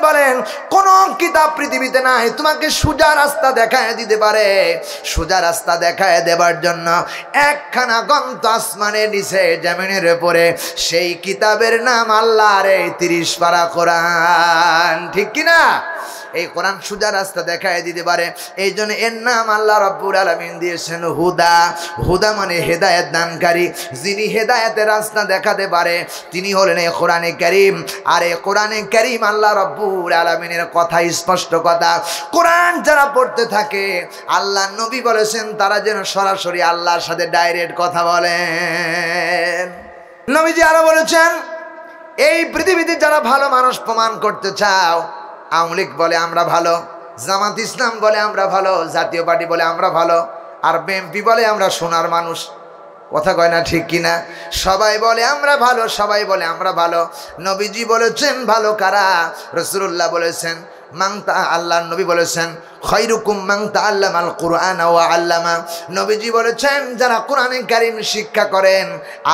বলেন কোন কিতাব পৃথিবীতে নাই তোমাকে সোজা রাস্তা দেখায় দিতে পারে। সোজা রাস্তা দেখায় দেবার জন্য একখানা গ্রন্থ আসমানের নিচে জমিনের উপরে, সেই কিতাবের নাম আল্লাহর এই 30 পারা কোরআন। ঠিক কিনা? এই কোরআন সোজা রাস্তা দেখায় দিতে পারে। এই জন্য এর নাম আল্লাহ রাব্বুল আলামিন দিয়েছেন হুদা। হুদা মানে হেদায়েত দানকারী। যিনি হেদায়েতের রাস্তা দেখাতে পারে তিনি হলেন এই কোরআনে কারীম। আর এই কোরআনে কারীম আল্লাহ রাব্বুল আলামিনের কথা, স্পষ্ট কথা। কোরআন যারা পড়তে থাকে আল্লাহ নবী বলেছেন তারা যেন সরাসরি আল্লাহর সাথে ডাইরেক্ট কথা বলেন। নবীজি আরো বলেছেন, এই পৃথিবীতে যারা ভালো মানুষ প্রমাণ করতে চাও, আওয়ামী লীগ বলে আমরা ভালো, জামাত ইসলাম বলে আমরা ভালো, জাতীয় পার্টি বলে আমরা ভালো, আর বিএনপি বলে আমরা সোনার মানুষ। কথা কয় না ঠিক কিনা? সবাই বলে আমরা ভালো, সবাই বলে আমরা ভালো। নবীজি বলেছেন ভালো কারা? রাসূলুল্লাহ বলেছেন আল্লাহ নবী বলেছেন খায়রুকুম মান তাআল্লামাল কুরআন ওয়া আল্লামা। নবীজি বলেছেন যারা কোরআনে কারীম শিক্ষা করেন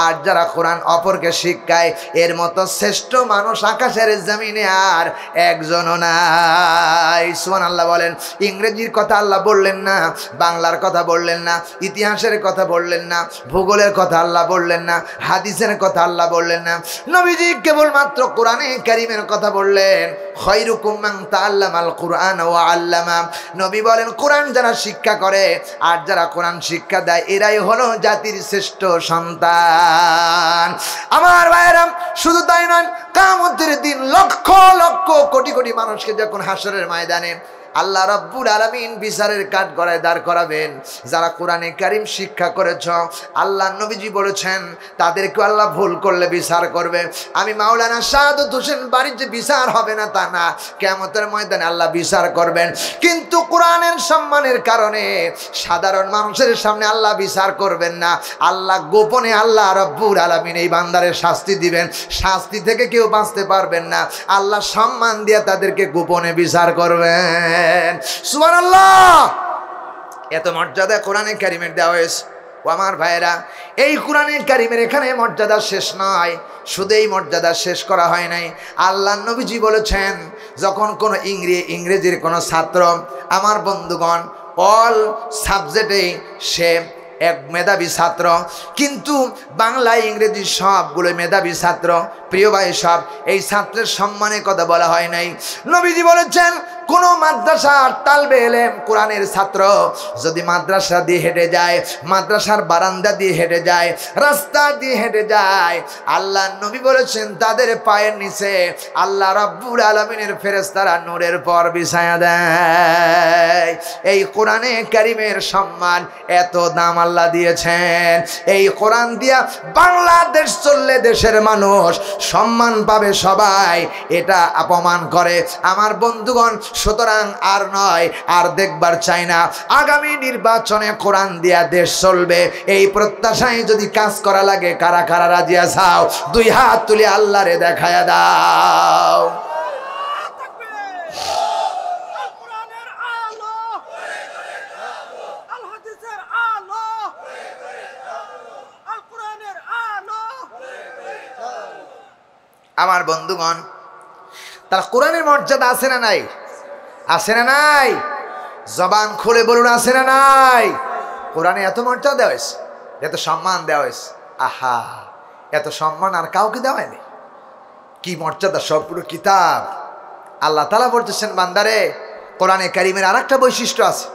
আর যারা কোরআন অপরকে শিক্ষায়, এর মতো শ্রেষ্ঠ মানুষ আকাশের জমিনে আর একজনও নাই। সুবহানাল্লাহ বলেন। ইংরেজির কথা আল্লাহ বললেন না, বাংলার কথা বললেন না, ইতিহাসের কথা বললেন না, ভূগোলের কথা আল্লাহ বললেন না, হাদিসের কথা আল্লাহ বললেন না। নবীজি কেবলমাত্র কোরআনে কারীমের কথা বললেন। খায়রুকুম মান তাআল্লামাল কুরআন ওয়া আল্লামা। নবী বলেন কোরআন যারা শিক্ষা করে আর যারা কোরআন শিক্ষা দেয় এরাই হলো জাতির শ্রেষ্ঠ সন্তান। আমার ভাইয়েরা, শুধু তাই নয়, কিয়ামতের দিন লক্ষ লক্ষ কোটি কোটি মানুষকে যখন হাসরের ময়দানে আল্লাহ রাব্বুল আলামিন বিচারের কাঠগড়ায় দাঁড় করাবেন, যারা কোরআনে কারীম শিক্ষা করেছ, আল্লাহ নবীজি বলেছেন তাদেরকে আল্লাহ ভুল করলে বিচার করবে। আমি মাওলানা শাহাদাত হোসেন বাড়ির যে বিচার হবে না তা না, কিয়ামতের ময়দানে আল্লাহ বিচার করবেন। কিন্তু কোরআনের সম্মানের কারণে সাধারণ মানুষের সামনে আল্লাহ বিচার করবেন না। আল্লাহ গোপনে আল্লাহ রাব্বুল আলামিন এই বান্দারের শাস্তি দিবেন। শাস্তি থেকে কেউ বাঁচতে পারবেন না। আল্লাহ সম্মান দিয়ে তাদেরকে গোপনে বিচার করবেন। সুবহানাল্লাহ। এত মর্যাদা কোরআনে কারীমের দেওয়া হয়েছে। ও আমার ভাইয়েরা, এই কোরআনে কারীমের এখানে মর্যাদা শেষ নয়। শুধু এই মর্যাদা শেষ করা হয় নাই, আল্লাহ নবীজি বলেছেন যখন কোনো ইংরেজির কোনো ছাত্র, আমার বন্ধুগণ, অল সাবজেক্টে সে এক মেধাবী ছাত্র, কিন্তু বাংলা ইংরেজি সবগুলো মেধাবী ছাত্র। প্রিয় ভাই, সব এই ছাত্রের সম্মানের কথা বলা হয় নাই। নবীজি বলেছেন কোন মাদ্রাসার তালবে ইলম কোরআনের ছাত্র যদি মাদ্রাসা দিয়ে হেঁটে যায়, মাদ্রাসার বারান্দা দিয়ে হেঁটে যায়, রাস্তা দিয়ে হেঁটে যায়, আল্লাহ নবী বলেছেন তাদের পায়ের নিচে আল্লাহ রাব্বুল আলামিনের ফেরেশতারা নূরের পর বিছায়া দেয়। এই কোরআনে কারীমের সম্মান, এত দাম আল্লাহ দিয়েছেন। এই কোরআন দিয়া বাংলাদেশ চললে দেশের মানুষ সম্মান পাবে সবাই, এটা অপমান করে। আমার বন্ধুগণ, সুতরাং আর নয়, আর দেখবার চাই না। আগামী নির্বাচনে কোরআন দিয়া দেশ চলবে, এই প্রত্যাশায় যদি কাজ করা লাগে, কারা কারা রাজি আছাও? দুই হাত তুলে আল্লাহরে দেখায়া দাও। আমার বন্ধুগণ, তার কোরআনের মর্যাদা আছে না নাই? আছে না নাই? জবান খুলে বলুন, আছে না নাই? কোরআনে এত মর্যাদা দেওয়া হয়েছে, এত সম্মান দেওয়া হয়েছে। আহা, এত সম্মান আর কাউকে দেওয়া হয়নি। কি মর্যাদা! সব পুরো কিতাব। আল্লাহ তাআলা বলতেছেন, বান্দারে, কোরআনে কারীমের আর একটা বৈশিষ্ট্য আছে।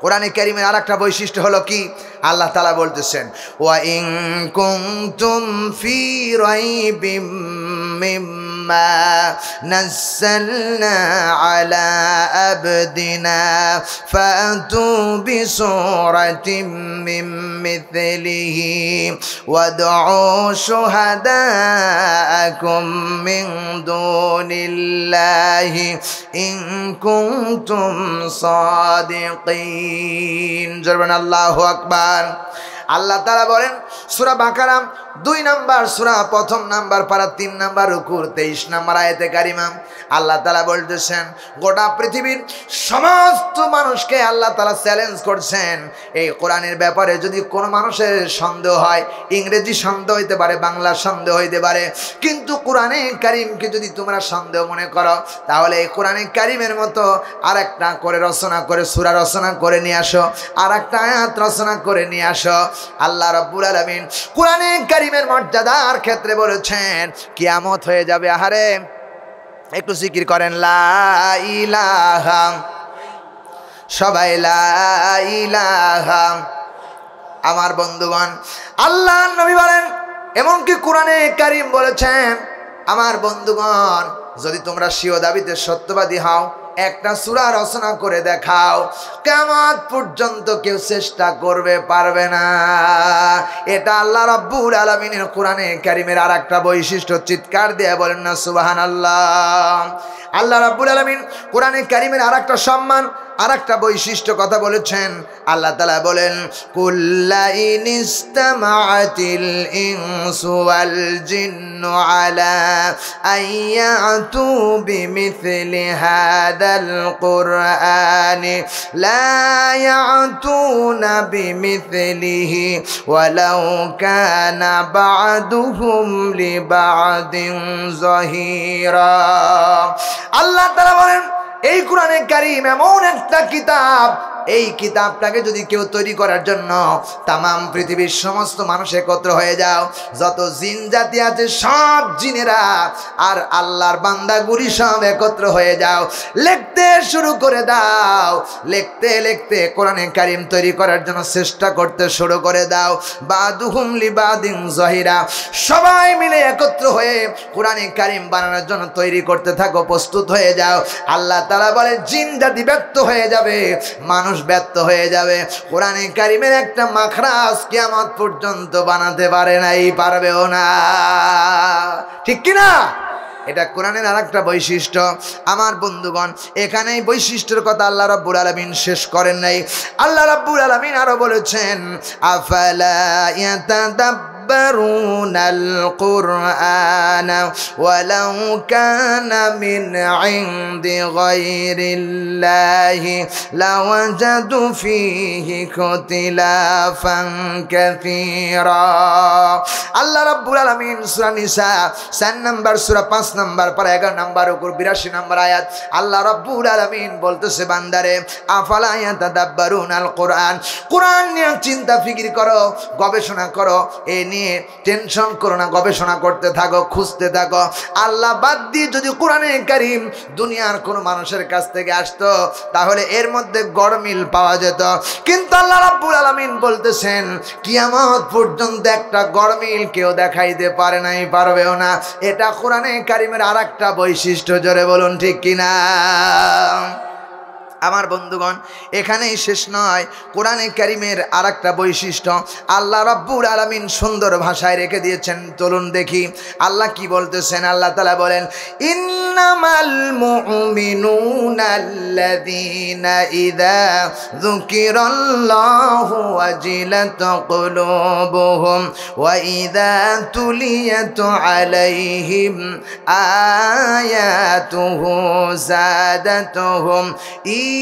কোরআনে কারীমের আর একটা বৈশিষ্ট্য হলো কি? আল্লাহ তাআলা বলতেছেন, ওয়া ইন কুনতুম ফি রাইবিম মিম্মা নাযালনা আলা আবদিনা ফাতু বিসূরাতিম মিন মিথলিহি ওয়াদউ শুহাদাআকুম মিন দুনিল্লাহি ইন কুনতুম সাদিকিন। জরবান আল্লাহু আকবার। আল্লাহ তাআলা বলেন, সূরা বাকারা 2 নাম্বার সূরা প্রথম নাম্বার পারা 3 নাম্বার রুকুর 23 নাম্বার আয়াতে কারিমা আল্লাহ তাআলা বলতেছেন গোটা পৃথিবীর সমস্ত মানুষকে আল্লাহ তাআলা চ্যালেঞ্জ করছেন এই কোরআনের ব্যাপারে যদি কোনো মানুষের সন্দেহ হয়, ইংরেজি সন্দেহ হইতে পারে, বাংলা সন্দেহ হইতে পারে, কিন্তু কোরআনে কারিমকে যদি তোমরা সন্দেহ মনে করো তাহলে এই কোরআনে কারিমের মতো আরেকটা করে রচনা করে সূরা রচনা করে নিয়ে আসো, আরেকটা আয়াত রচনা করে নিয়ে আসো। আল্লাহ রাব্বুল আলামিন কোরআনে কারিমের মর্যাদার ক্ষেত্রে বলেছেন কিয়ামত হয়ে যাবে। আহারে একটু জিকির করেন লা ইলাহা, সবাই লা ইলাহা। আমার বন্ধুগণ, আল্লাহ নবী বলেন, এমনকি কোরআনে কারিম বলেছেন আমার বন্ধুগণ যদি তোমরা স্বীয় দাবিতে সত্যবাদী হও একটা সূরা রচনা করে দেখাও, কিয়ামত পর্যন্ত কেউ চেষ্টা করবে পারবে না। এটা আল্লাহ রাব্বুল আলামিনের কোরআনে কারীমের আরেকটা বৈশিষ্ট্য। চিৎকার দিয়ে বলেন না সুবহানাল্লাহ। আল্লাহ রাব্বুল আলামিন কোরআনে কারীমের আরেকটা সম্মান, আরেকটা বৈশিষ্ট্য কথা বলেছেন। আল্লাহ তাআলা বলেন কুল্লা ইনিস্তামাআতিল ইনসু ওয়াল জিন্নু আলা আইয়াতু বিমিথলি হাদাল কুরআনি লা ইয়াতুনা বিমিথলিহি ওয়ালাউ কানা বা'দুহুম লিবা'দিন যাহিরা। আল্লাহ তাআলা বলেন এই কোরআনে কারীম এমন একটা কিতাব, এই কিতাবটাকে যদি কেউ তৈরি করার জন্য তামাম পৃথিবীর সমস্ত মানুষ একত্র হয়ে যাও, যত জিন জাতি আছে সব জিনেরা আর আল্লাহর বান্দাগুলি সব একত্র হয়ে যাও, লিখতে শুরু করে দাও, লিখতে লিখতে কোরআনে কারীম তৈরি করার জন্য চেষ্টা করতে শুরু করে দাও। বাদুহুম লিবাদিন যাহিরা, সবাই মিলে একত্র হয়ে কোরআনে কারীম বানানোর জন্য তৈরি করতে থাকো, প্রস্তুত হয়ে যাও। আল্লাহ তাআলা বলে জিন জাতি ব্যর্থ হয়ে যাবে, মানুষ ব্যর্থ হয়ে যাবে। কোরআনে কারীমের একটা মাখরাজ কিয়ামত পর্যন্ত বানাতে পারে নাই, পারবেও না, ঠিক কি না? এটা কোরআনের আরেকটা বৈশিষ্ট্য। আমার বন্ধুগণ, এখানেই বৈশিষ্ট্যের কথা আল্লাহ রাব্বুল আলামিন শেষ করেন নাই। আল্লাহ রাব্বুল আলামিন আরো বলেছেন আফালা ইয়াতাদাব্বারুনাল কুরআনা ওয়ালাউ কানা মিন ইনদি গায়রিল্লাহি লাওয়াজাদু ফীহি ইখতিলাফান কাসীরা। আল্লাহ রাব্বুল আলামিন সূরা নিসা 4 নম্বর সূরা 5 নম্বর পারা 11 নম্বর উপর 82 নম্বর আয়াত আল্লাহ রাব্বুল আলামিন বলতেছে বান্দারে আফালা ইয়াতাদাব্বারুনাল কুরআন, কোরআন নিয়ে চিন্তা ফিকির করো, গবেষণা করো, এ নিয়ে টেনশন করো না, গবেষণা করতে থাকো, খুঁজতে থাকো। আল্লাহ বাদ দিয়ে যদি কোরআনে কারীম দুনিয়ার কোন মানুষের কাছ থেকে আসতো তাহলে এর মধ্যে গড়মিল পাওয়া যেত, কিন্তু আল্লাহ রাব্বুল আলামিন বলতেছেন কিয়ামত পর্যন্ত একটা গড়মিল কেউ দেখাইতে পারে নাই, পারবেও না। এটা কোরআনে কারীমের আরেকটা বৈশিষ্ট্য, জোরে বলুন ঠিক কিনা? আমার বন্ধুগণ, এখানেই শেষ নয়, কোরআনে কারীমের আরেকটা বৈশিষ্ট্য আল্লাহ রাব্বুল আলামিন সুন্দর ভাষায় রেখে দিয়েছেন। চলুন দেখি আল্লাহ কি বলতেছেন। আল্লাহ তাআলা বলেন ইন্নামাল মুমিনুনা আল্লাযীনা ইযা যুকিরাল্লাহু ওয়াজিলাত কুলুবুহুম ওয়া ইযা তুলিয়াত আলাইহিম আয়াতুহু যাদাতুহুম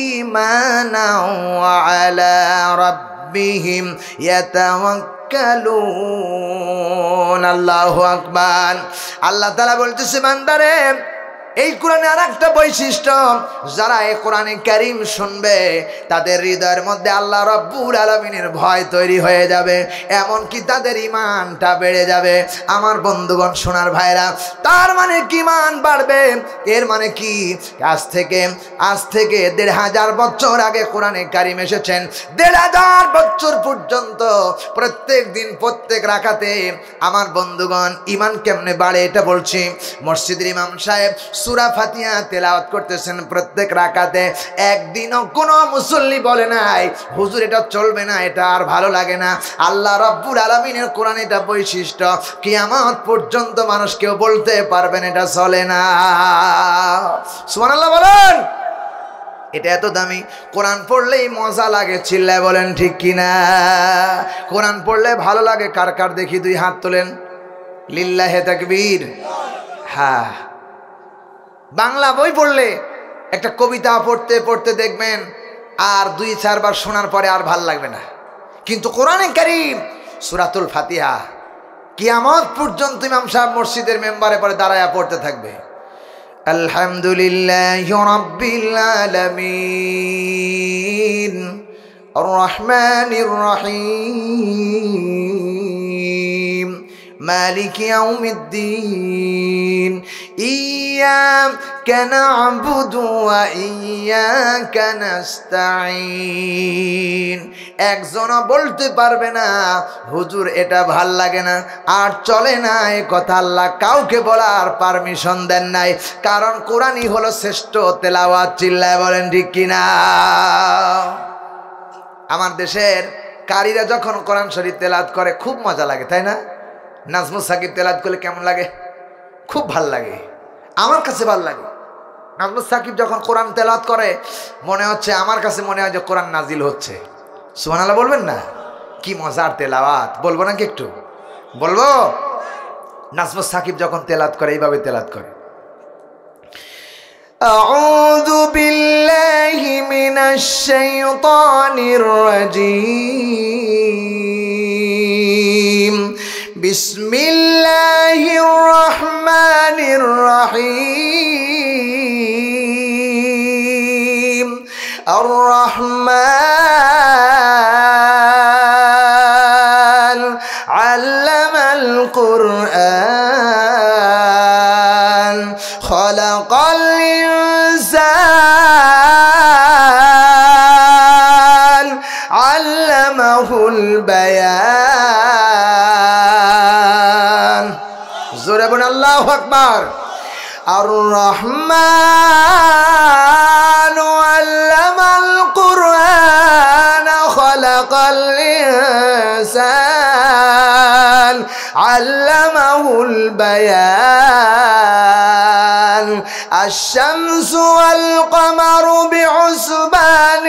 ঈমানা ওয়া আলা রাব্বিহিম ইয়াতাওয়াক্কালুন। আল্লাহু আকবার। আল্লাহ তাআলা বলতেছে বান্দারে এই কোরআনে আরেকটা বৈশিষ্ট্য, যারা এই কোরআনে কারীম শুনবে তাদের হৃদয়ের মধ্যে আল্লাহ রাব্বুল আলামিনের ভয় তৈরি হয়ে যাবে, এমনকি তাদের ঈমানটা বেড়ে যাবে। আমার বন্ধুগণ, সোনার ভাইরা, তার মানে কি ঈমান বাড়বে? এর মানে কি? আজ থেকে 1500 বছর আগে কোরআনে কারীম এসেছেন, 1500 বছর পর্যন্ত প্রত্যেক দিন প্রত্যেক রাকাতে আমার বন্ধুগণ ঈমান কেমনে বাড়ে এটা বলছি। মসজিদের ইমাম সাহেব সূরা ফাতিহা তেলাওয়াত করতেছেন প্রত্যেক রাকাতে, একদিনও কোনো মুসল্লি বলে নাই হুজুর এটা চলবে না, এটা আর ভালো লাগে না। আল্লাহ রাব্বুল আলামিনের কোরআন এটা বৈশিষ্ট্য, কিয়ামত পর্যন্ত মানুষ কেউ বলতে পারবেন এটা চলে না। সুবহানাল্লাহ বলেন। এটা এত দামি। কোরআন পড়লেই মজা লাগে, চিল্লায় বলেন ঠিক কিনা? কোরআন পড়লে ভালো লাগে কার কার দেখি, দুই হাত তোলেন। লিল্লাহে তাকবীর। হ্যাঁ, বাংলা বই পড়লে একটা কবিতা পড়তে পড়তে দেখবেন আর 2-4 বার শোনার পরে আর ভাল লাগবে না। কিন্তু কোরআনে কারীম সূরাতুল ফাতিহা কিয়ামত পর্যন্ত ইমাম সাহেব মসজিদের মেম্বারে পরে দাঁড়ায়া পড়তে থাকবে। আলহামদুলিল্লাহি রাব্বিল আলামিন আর রহমানির রহিম মালিকি ইয়াউমিদ্দিন ইয়্যাকা না'বুদু ওয়া ইয়্যাকা নাস্তাঈন। একজনও বলতে পারবে না হুজুর এটা ভাল লাগে না আর চলে না, এই কথা আল্লাহ কাউকে বলার পারমিশন দেন নাই, কারণ কোরআনই হলো শ্রেষ্ঠ তেলাওয়াত। চিল্লায় বলেন ঠিক কিনা? আমার দেশের কারীরা যখন কোরআন শরীফ তেলাওয়াত করে খুব মজা লাগে, তাই না? নাজমুস সাকিব তেলাওয়াত করলে কেমন লাগে? খুব ভাল লাগে, আমার কাছে ভাল লাগে। নাজমুস সাকিব যখন কোরআন তেলাওয়াত করে মনে হচ্ছে, আমার কাছে মনে হয় যে কোরআন নাজিল হচ্ছে। সুবহানাল্লাহ বলবেন না? কি মজার তেলাওয়াত, বলবো নাকি একটু? বলবো। নাজমুস সাকিব যখন তেলাওয়াত করে এইভাবে তেলাওয়াত করে, আউযু বিল্লাহি মিনাশ শাইতানির রাজীম বিসমিল্লাহির রহমানির রহিম আর রহমান আল্লামাল কুরআন খালাকাল ইনসান আল্লামাহুল বায়ান। জোরে বলুন আল্লাহু আকবার। আর রহমান আল্লামাল কুরআন খালাকাল ইনসান আল্লামাহুল বায়ান। الشمس والقمر بعسبان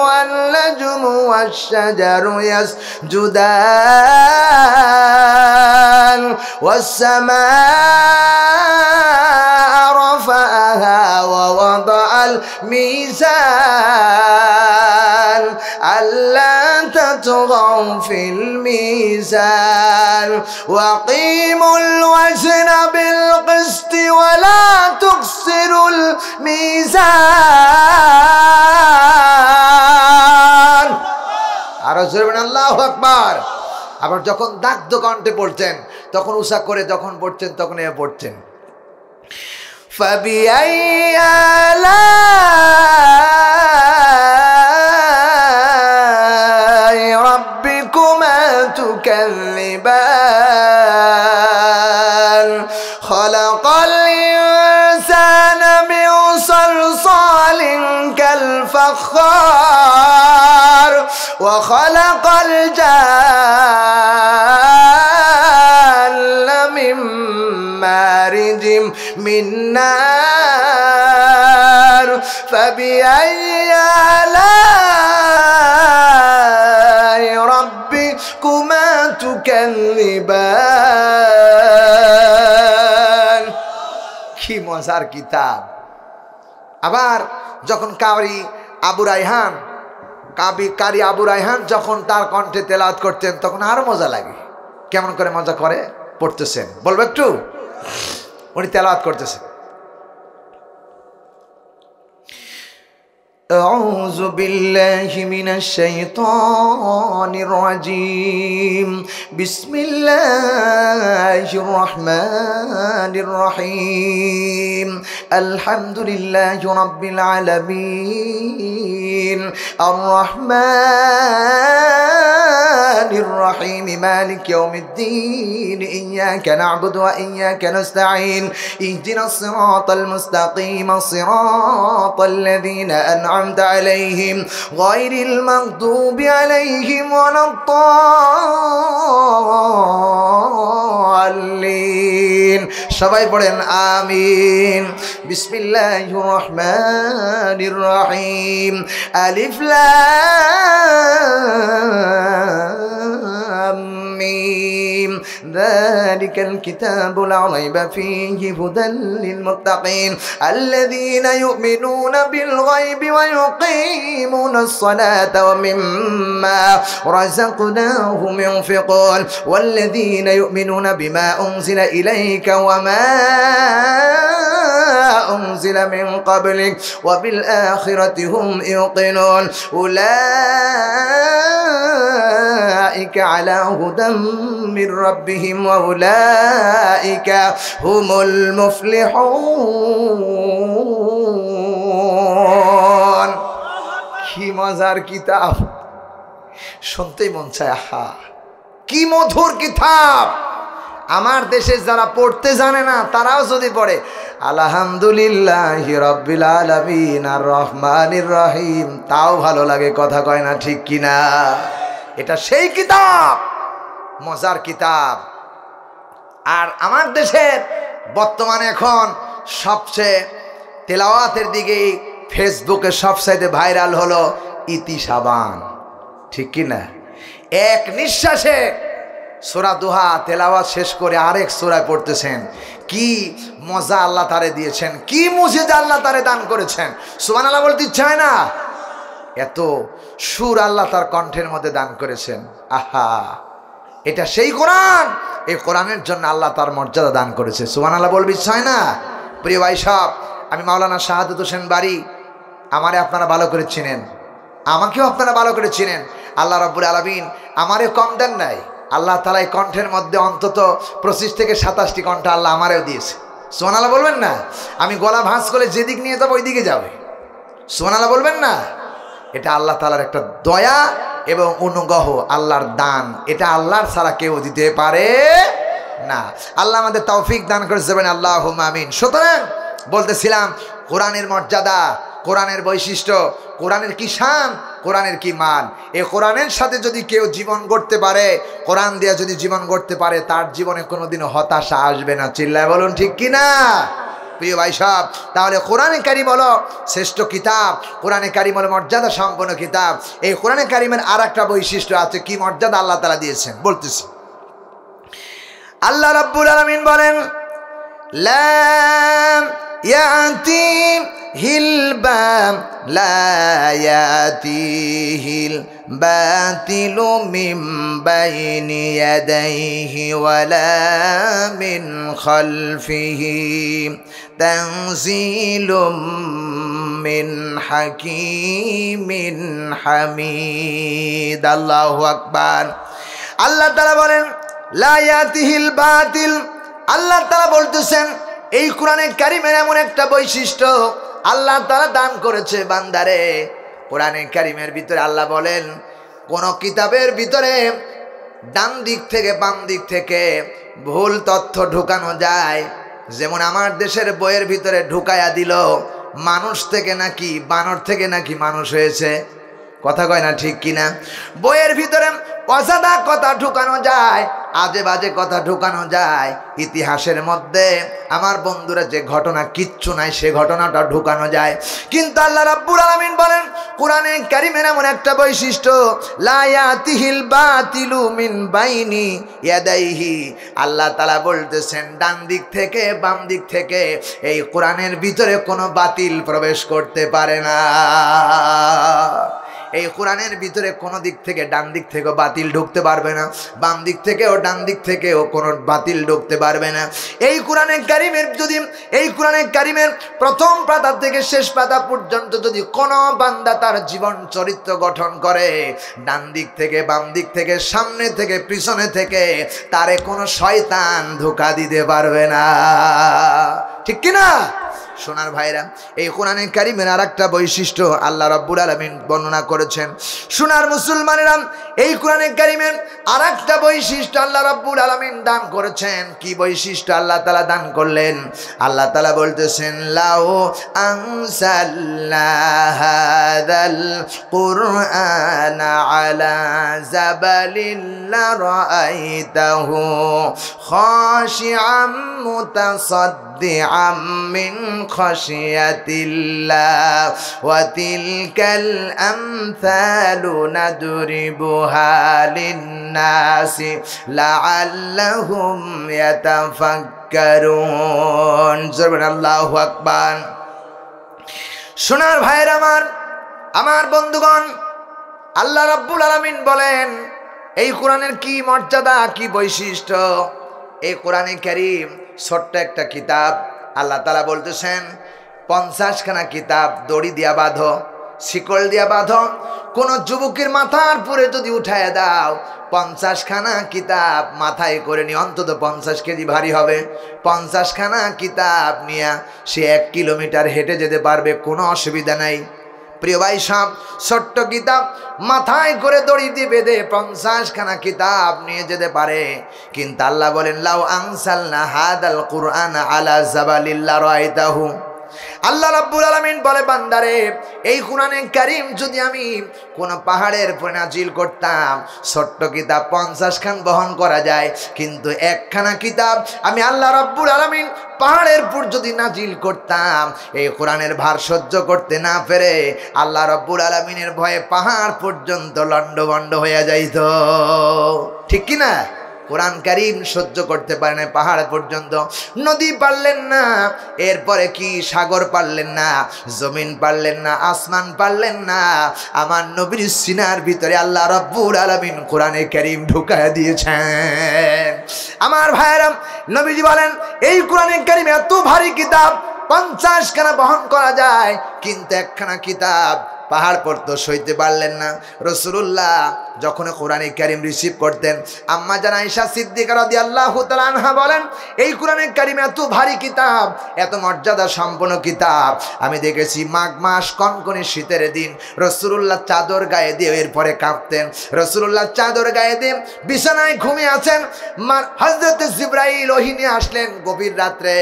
والنجم والشجر يسجدان والسماء رفعها ووضع الميزان ألا تطغوا في الميزان وأقيموا الوزن بالقسط ولا تخسروا الميزان। আরো জোরে বলেন আল্লাহু আকবার। আবার যখন দাগ্ধ কণ্ঠে পড়ছেন তখন উষা করে, যখন পড়ছেন তখন এ পড়ছেন فبأي آلاء ربكما تكذبان خلق الإنسان من صلصال كالفخار وخلق الجان من مارج من نار فبأي آلاء ربكما تكذبان। কি মজার কিতাব। আবার যখন কারি আবু রায়হান যখন তার কণ্ঠে তেলাওয়াত করতেন তখন আরো মজা লাগে। কেমন করে মজা করে পড়তেছেন বলবো একটু? উনি তেলাওয়াত করতেছেন, أعوذ بالله من الشيطان الرجيم بسم الله الرحمن الرحيم الحمد لله رب العالمين الرحمن الرحيم مالك يوم الدين إياك نعبد وإياك نستعين اهدنا الصراط المستقيم صراط الذين أنعمت عليهم غير المغضوب عليهم ولا الضالين الضالين সবাই পড়েন আমিন বিসমিল্লাহির রহমানির রহিম আলিফ লাম মিম ذلك الكتاب لا ريب فيه هدى للمتقين الذين يؤمنون بالغيب ويقيمون الصلاة ومما رزقناهم ينفقون والذين يؤمنون بما أنزل إليك وما أنزل من قبلك وبالآخرة هم يوقنون أولئك على هدى من ربهم وأولئك هم المفلحون কি মজার কিতাব শুনতেই মন চায় আহা কি মধুর কিতাব আমার দেশে যারা পড়তে জানে না তারাও যদি পড়ে আলহামদুলিল্লাহি রাব্বিল আলামিন আর রহমানির রহিম তাও ভালো লাগে কথা কয় না ঠিক কিনা এটা সেই কিতাব মজার কিতাব আর আমার দেশের বর্তমানে এখন সবচেয়ে তেলাওয়াতের দিকে ফেসবুকে সবচাইতে ভাইরাল হলো ইতি সাবান ঠিক কিনা এক নিঃশ্বাসে সূরা দুহা তেলাওয়াত শেষ করে আরেক সূরা পড়তেছেন কি মজা আল্লাহ তারে দিয়েছেন কি মুজিজা আল্লাহ তারে দান করেছেন সুবহানাল্লাহ বলতে ইচ্ছা হয় না এত সুর আল্লাহ তার কণ্ঠের মধ্যে দান করেছেন আহা এটা সেই কোরআন এই কোরআনের জন্য আল্লাহ তার মর্যাদা দান করেছে সুবহানাল্লাহ বলবি ইচ্ছা হয় না প্রিয় ভাই সব আমি মাওলানা শাহাদাত হোসেন বারী আমারে আপনারা ভালো করে চিনেন আমাকেও আপনারা ভালো করে চিনেন আল্লাহ রাব্বুল আলামিন আমারে কম দেন নাই আল্লাহ তাআলা এই কণ্ঠের মধ্যে অন্তত 25 থেকে 27টি কণ্ঠ আল্লাহ আমারেও দিয়েছে সুবহানাল্লাহ বলবেন না আমি গলা ভাঁজ করে যেদিক নিয়ে যাবো ওই দিকে যাবে সুবহানাল্লাহ বলবেন না এটা আল্লাহ তাআলার একটা দয়া এবং অনুগ্রহ আল্লাহর দান এটা আল্লাহর ছাড়া কেউ দিতে পারে না আল্লাহ আমাদের তৌফিক দান করে যাবেন আল্লাহুম্মা আমিন সুতরাং বলতেছিলাম কোরআনের মর্যাদা কোরআনের বৈশিষ্ট্য কোরআনের কি শান কোরআনের কি মান এই কোরআনের সাথে যদি কেউ জীবন গড়তে পারে কোরআন দিয়ে যদি জীবন গড়তে পারে তার জীবনে কোনোদিনও হতাশা আসবে না চিল্লায় বলুন ঠিক কি না প্রিয় ভাই সব তাহলে কোরআনে কারীম হলো শ্রেষ্ঠ কিতাব কোরআনে কারীম হলো মর্যাদা সম্পন্ন কিতাব এই কোরআনে কারীমের আরেকটা বৈশিষ্ট্য আছে কি মর্যাদা আল্লাহ তাআলা দিয়েছেন বলতেছি আল্লাহ রাব্বুল আলামিন বলেন লা ইয়াতিহিল বাতিলু মিন বাইনি ইয়াদাইহি ওয়ালা মিন খালফিহি তানজিলুম মিন হাকীমিন হামিদ আল্লাহু আকবার আল্লাহ তাআলা বলেন লা ইয়াতিহিল বাতিল আল্লাহ তাআলা বলতেছেন এই কোরআনে কারীমের এমন একটা বৈশিষ্ট্য আল্লাহ তাআলা দান করেছে বান্দারে কোরআনে কারীমের ভিতরে আল্লাহ বলেন কোন কিতাবের ভিতরে ডান দিক থেকে বাম দিক থেকে ভুল তথ্য ঢুকানো যায় যেমন আমার দেশের বইয়ের ভিতরে ঢুকায়া দিল মানুষ থেকে নাকি বানর থেকে নাকি মানুষ হয়েছে কথা কয় না ঠিক কিনা বইয়ের ভিতরে অসাধা কথা ঢুকানো যায় আজে বাজে কথা ঢুকানো যায় ইতিহাসের মধ্যে আমার বন্ধুরা যে ঘটনা কিচ্ছু নাই সে ঘটনাটা ঢুকানো যায় কিন্তু আল্লাহ রাব্বুল আলামিন বলেন কোরআনে কারীমের এমন একটা বৈশিষ্ট্য লা ইয়াতিহিল বাতিলু মিন বাইনি ইয়াদাইহি আল্লাহ তাআলা বলতেছেন ডান দিক থেকে বাম দিক থেকে এই কোরআনের ভিতরে কোনো বাতিল প্রবেশ করতে পারে না এই কোরআনের ভিতরে কোনো দিক থেকে ডান দিক থেকেও বাতিল ঢুকতে পারবে না বাম দিক থেকেও ডান দিক থেকেও কোনো বাতিল ঢুকতে পারবে না এই কোরআনে কারীমের যদি এই কোরআনে কারীমের প্রথম পাতা থেকে শেষ পাতা পর্যন্ত যদি কোনো বান্দা তার জীবন চরিত্র গঠন করে ডান দিক থেকে বাম দিক থেকে সামনে থেকে পিছনে থেকে তারে কোনো শয়তান ধোঁকা দিতে পারবে না ঠিক কি না সোনার ভাইরা এই কোরআনে কারীমের আরেকটা বৈশিষ্ট্য আল্লাহ রাব্বুল আলামিন বর্ণনা করেছেন সোনার মুসলমানেরা এই কোরআনে কোরআনে কারিমের আরেকটা বৈশিষ্ট্য আল্লাহ রাব্বুল আলামিন দান করেছেন। কি বৈশিষ্ট্য আল্লাহ তাআলা দান করলেন? আল্লাহ তাআলা বলতেছেন, লাউ আনসালনা হাযাল কুরআনা আলা জাবালিন লারাআইতাহু খাশিআম মুতাসাদ্দিআম মিন খাশিয়াতিল্লাহ ওয়া তিলকাল আমসালু নাদরিবুহা লিন-নাসি লাআল্লাহুম ইয়াতাফাক্কারুন। আল্লাহু আকবার। সোনার ভাইয়ের আমার বন্ধুগণ, আল্লাহ রাব্বুল আলামিন বলেন এই কোরআনের কি মর্যাদা, কি বৈশিষ্ট্য। এই কোরআনে কারীম ছোট্ট একটা কিতাব। আল্লাহ তাআলা বলতেছেন 50খানা কিতাব দড়ি দিয়া বাঁধো, শিকল দিয়া বাঁধো, কোন যুবকের মাথার উপরে যদি উঠায় দাও 50খানা কিতাব মাথায় করে নিয়ে অন্তত 50 কেজি ভারী হবে। 50খানা কিতাব নিয়ে সে 1 কিলোমিটার হেঁটে যেতে পারবে, কোনো অসুবিধা নাই। প্রিয় ভাই সব ছোট্ট কিতাব মাথায় করে দড়ি দিয়ে বেঁধে 50খানা কিতাব নিয়ে যেতে পারে। কিন্তু আল্লাহ বলেন, লাউ আনসালনা হাদাল কুরআনা আলা জাবালিন লারাআইতাহু। আল্লাহ রাব্বুল আলামিন বলে, বান্দারে এই কোরআনে কারীম যদি আমি কোন পাহাড়ের উপর নাজিল করতাম, ছোট্ট কিতাব 50 খান বহন করা যায়, কিন্তু একখানা কিতাব আমি আল্লাহ রাব্বুল আলামিন পাহাড়ের উপর যদি নাজিল করতাম, এই কোরআনের ভার সহ্য করতে না পেরে আল্লাহ রাব্বুল আলামিনের ভয়ে পাহাড় পর্যন্ত লন্ডভন্ড হয়ে যাইত। ঠিক কি না? কোরআন কারীম সহ্য করতে পারে না পাহাড় পর্যন্ত। নদী পারলেন না, এরপরে কি সাগর পারলেন না, জমিন পারলেন না, আসমান পারলেন না, আমার নবীর সিনার ভিতরে আল্লাহ রাব্বুল আলামিন কোরআনে কারীম ঢুকায় দিয়েছেন। আমার ভাইরা, নবীজি বলেন এই কোরআনে কারীম এত ভারী কিতাব 50খানা বহন করা যায়, কিন্তু একখানা কিতাব পাহাড় পড়তো সইতে পারলেন না। রাসূলুল্লাহ যখন কোরআনে কারীম রিসিভ করতেন, আম্মা জান আয়েশা সিদ্দিকা রাদিয়াল্লাহু তাআলা আনহা বলেন, এই কোরআনে কারীম এত ভারী কিতাব, এত মর্যাদা সম্পন্ন কিতাব আমি দেখেছি মাঘ মাস কনকনে শীতের দিন রাসূলুল্লাহ চাদর গায়ে দিয়ে এরপরে কাঁপতেন। রাসূলুল্লাহ চাদর গায়ে দিয়ে বিছানায় ঘুমিয়ে আছেন, হযরত জিবরাইল ওহী নিয়ে আসলেন গভীর রাত্রে,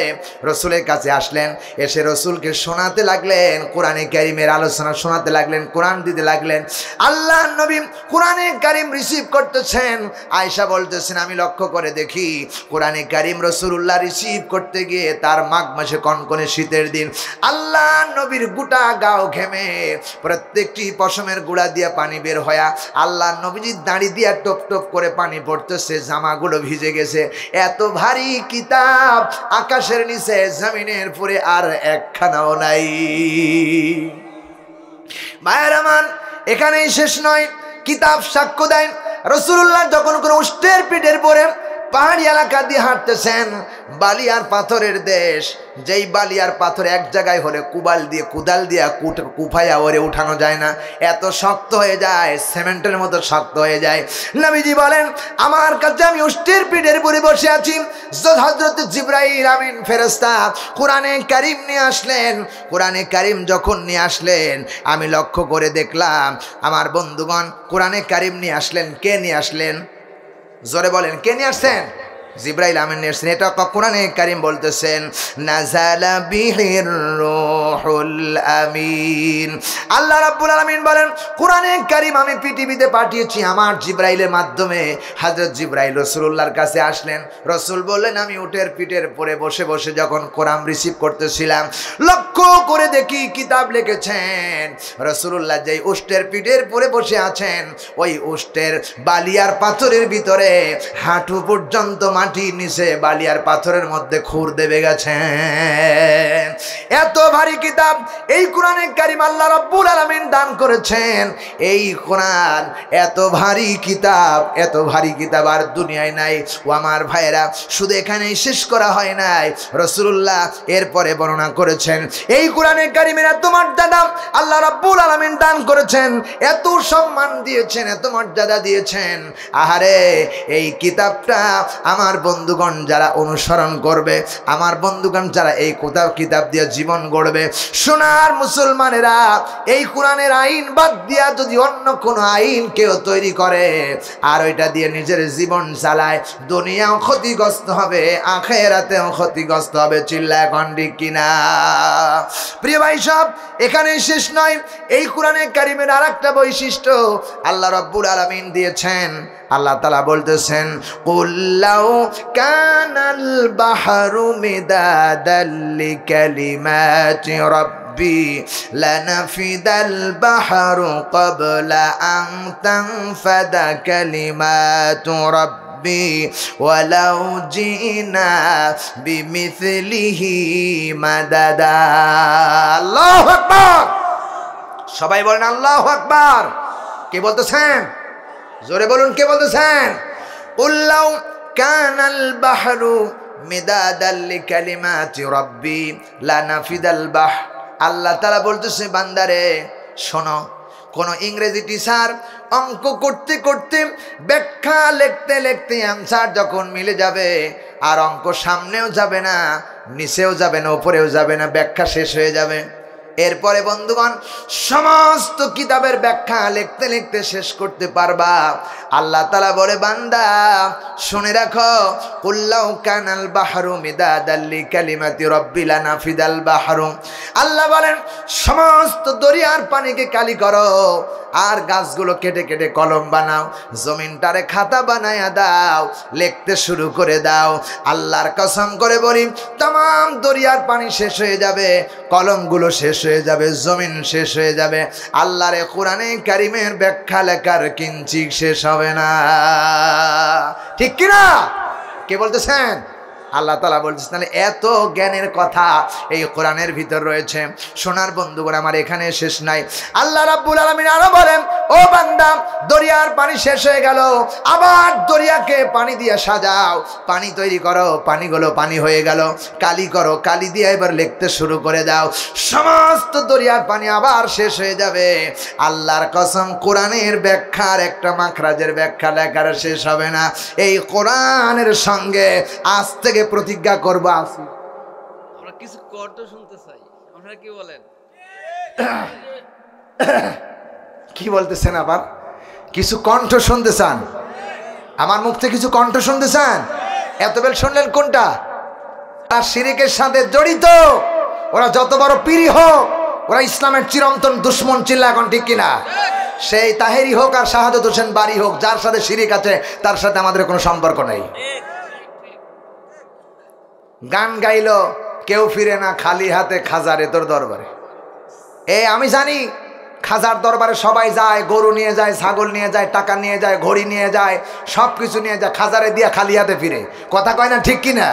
রাসূলের কাছে আসলেন, এসে রাসূলকে শোনাতে লাগলেন, কোরআনে কারীমের আলোচনা শোনাতে লাগলেন, কোরআন দিতে লাগলেন। আল্লাহর নবী কোরআনে কারীম রিসিভ করতেছেন। আয়েশা বলতেছেন, আমি লক্ষ্য করে দেখি কোরআনে কারীম রাসূলুল্লাহ রিসিভ করতে গিয়ে তার মাঘ মাসে কনকনে শীতের দিন আল্লাহর নবীর গোটা গাও ঘেমে প্রত্যেকটি পশমের গুড়া দিয়ে পানি বের হয়া আল্লাহর নবীজির দাঁড়ি দিয়া টপ টপ করে পানি পড়তেছে, জামাগুলো ভিজে গেছে। এত ভারী কিতাব আকাশের নিচে জমিনের উপরে আর একখানাও নাই। ভাইয়ের আমার, এখানেই শেষ নয়, কিতাব সাক্ষ্য দেয় রাসূলুল্লাহ যখন কোনো উষ্টের পিঠের পরে পাহাড়ি এলাকা দিয়ে হাঁটতেছেন, বালি আর পাথরের দেশ, যেই বালি আর পাথর এক জায়গায় হলে কুদাল দিয়ে কুফাইয়া ওরে উঠানো যায় না, এত শক্ত হয়ে যায়, সিমেন্টের মতো শক্ত হয়ে যায়। নবীজি বলেন, আমার কাছে আমি উষ্টের পিঠের পরে বসে আছি, হযরত জিবরাইল আমিন ফেরেশতা কোরআনে কারীম নিয়ে আসলেন। কোরআনে কারীম যখন নিয়ে আসলেন, আমি লক্ষ্য করে দেখলাম আমার বন্ধুগণ, কোরআনে কারীম নিয়ে আসলেন। কে নিয়ে আসলেন? জোরে বলেন, কে নিয়ে আসছেন? জিবরাইল আমিন নিয়ে আসছেন। এটা কোরআনে কারীম বলতেছেন, নাযালা বিহির রূহুল আমিন। আল্লাহ রাব্বুল আলামিন বলেন, কোরআনে কারীম আমি পৃথিবীতে পাঠিয়েছি আমার জিবরাইলের মাধ্যমে। হযরত জিবরাইল রাসূলুল্লাহর কাছে আসলেন। রাসূল বললেন, আমি উটের পিঠের পরে বসে বসে যখন কোরআন রিসিভ করতেছিলাম, লক্ষ্য করে দেখি কিতাব লিখেছেন। রাসূলুল্লাহ যেই উষ্টের পিঠের পরে বসে আছেন, ওই উষ্টের বালিয়ার পাথরের ভিতরে হাঁটু পর্যন্ত মাটির নিচে বালিয়ার পাথরের মধ্যে খুর দেবে গেছেন। এত ভারী কিতাব এই কোরআনে কারীম আল্লাহ রাব্বুল আলামিন দান করেছেন। এই কোরআন এত ভারী কিতাব, এত ভারী কিতাব আর দুনিয়ায় নাই। ও আমার ভাইয়েরা, শুধু এখানেই শেষ করা হয় নাই। রাসূলুল্লাহ এরপরে বর্ণনা করেছেন, এই কোরআনে কারিমের এত মর্যাদা আল্লাহ রাব্বুল আলামিন দান করেছেন, এত সম্মান দিয়েছেন, এত মর্যাদা দিয়েছেন। আহারে এই কিতাবটা আমার বন্ধুগণ যারা অনুসরণ করবে, আমার বন্ধুগণ যারা এই কিতাব দিয়ে জীবন গড়বে, সোনার মুসলমানেরা, এই কোরআনের আইন বাদ দিয়া যদি অন্য কোনো আইন কেউ তৈরি করে আর ওইটা দিয়ে নিজের জীবন চালায়, দুনিয়াও ক্ষতিগ্রস্ত হবে, আখিরাতেও ক্ষতিগ্রস্ত হবে। চিল্লায় এখন ঠিক কিনা? প্রিয় ভাই সব, এখানে শেষ নয়। এই কোরআনে কারিমের আরেকটা বৈশিষ্ট্য আল্লাহ রাব্বুল আলামিন দিয়েছেন। আল্লাহ তাআলা বলতেছেন, কুল লাউ কানাল বাহরু মিদাদাল লিকালিমাতি রাব্বি লানাফিদাল বাহরু ক্বাবলা আন তানফাদা কালিমাতু রাব্বি ওয়ালাউ জিনা বিমিথলিহি মাদাদা। আল্লাহু আকবার! সবাই বলেন আল্লাহু আকবার। কে বলতেছেন? জোরে বলুন, কে বলতেছেন? উল্লাউ কানাল বাহরু মিদাদাল লিকালিমাতি রাব্বি লানাফিদাল বাহ। আল্লাহ তাআলা বলতেছে, বান্দারে শোনো, কোন ইংরেজি টিচার অঙ্ক করতে করতে ব্যাখ্যা লিখতে লিখতে আনসার যখন মিলে যাবে, আর অঙ্ক সামনেও যাবে না, নিচেও যাবে না, উপরেও যাবে না, ব্যাখ্যা শেষ হয়ে যাবে। এরপরে বন্ধুগণ সমস্ত কিতাবের ব্যাখ্যা লিখতে লিখতে শেষ করতে পারবা। আল্লাহ তাআলা বলে, বান্দা শুনে রাখো, কুল্লাউ কানাল বাহরু মিদাদাল লিকালিমাতি রাব্বি লানাফিদাল বাহরু। আল্লাহ বলেন, সমস্ত দরিয়ার পানিকে কালি করো, আর গাছগুলো কেটে কেটে কলম বানাও, জমিনটারে খাতা বানায়া দাও, লিখতে শুরু করে দাও। আল্লাহর কসম করে বলি, तमाम দরিয়ার পানি শেষ হয়ে যাবে, কলমগুলো শেষ হয়ে যাবে, জমিন শেষ হয়ে যাবে, আল্লাহর কোরআনে কারিমের ব্যাখ্যা লেখার কিঞ্চিত শেষ হবে না। ঠিক কি না? কে বলতেছেন? আল্লাহ তাআলা বলছেন। তাহলে এত জ্ঞানের কথা এই কোরআনের ভিতর রয়েছে। সোনার বন্ধুগণ, আমার এখানে শেষ নাই। আল্লাহ রাব্বুল আলামিন আরো বলেন, ও বান্দা, দরিয়ার পানি শেষ হয়ে গেল, আবার দরিয়াকে পানি দিয়ে সাজাও, পানি তৈরি করো, পানিগুলো পানি হয়ে গেল, কালি করো, কালি দিয়ে এবার লিখতে শুরু করে দাও, সমস্ত দরিয়ার পানি আবার শেষ হয়ে যাবে। আল্লাহর কসম, কোরআনের ব্যাখ্যার একটা মাখরাজের ব্যাখ্যা লেখার শেষ হবে না। এই কোরআনের সঙ্গে আজ থেকে প্রতিজ্ঞা করবো, আসি আমরা কিছু কণ্ঠ শুনতে চাই। আপনারা কি বলেন? কি বলতেছেন? আবার কিছু কণ্ঠ শুনতে চান? আমার মুখ থেকে কিছু কণ্ঠ শুনতে চান? এত বেল শুনলেন কোনটা? তার শিরকের সাথে জড়িত, ওরা যত বড় পীরই হোক, ওরা ইসলামের চিরন্তন দুশ্মন। চিল্লা এখন ঠিক কিনা? সেই তাহেরি হোক আর শাহাদাত হোসেন বাড়ি হোক, যার সাথে শিরিক আছে তার সাথে আমাদের কোনো সম্পর্ক নেই। গান গাইলো, কেউ ফিরে না খালি হাতে খাজারে তোর দরবারে। আমি জানি খাজার দরবারে সবাই যায়, গরু নিয়ে যায়, ছাগল নিয়ে যায়, টাকা নিয়ে যায়, ঘড়ি নিয়ে যায়, সব কিছু নিয়ে যায়, খাজারে দিয়া খালি হাতে ফিরে। কথা কয় না ঠিক কিনা?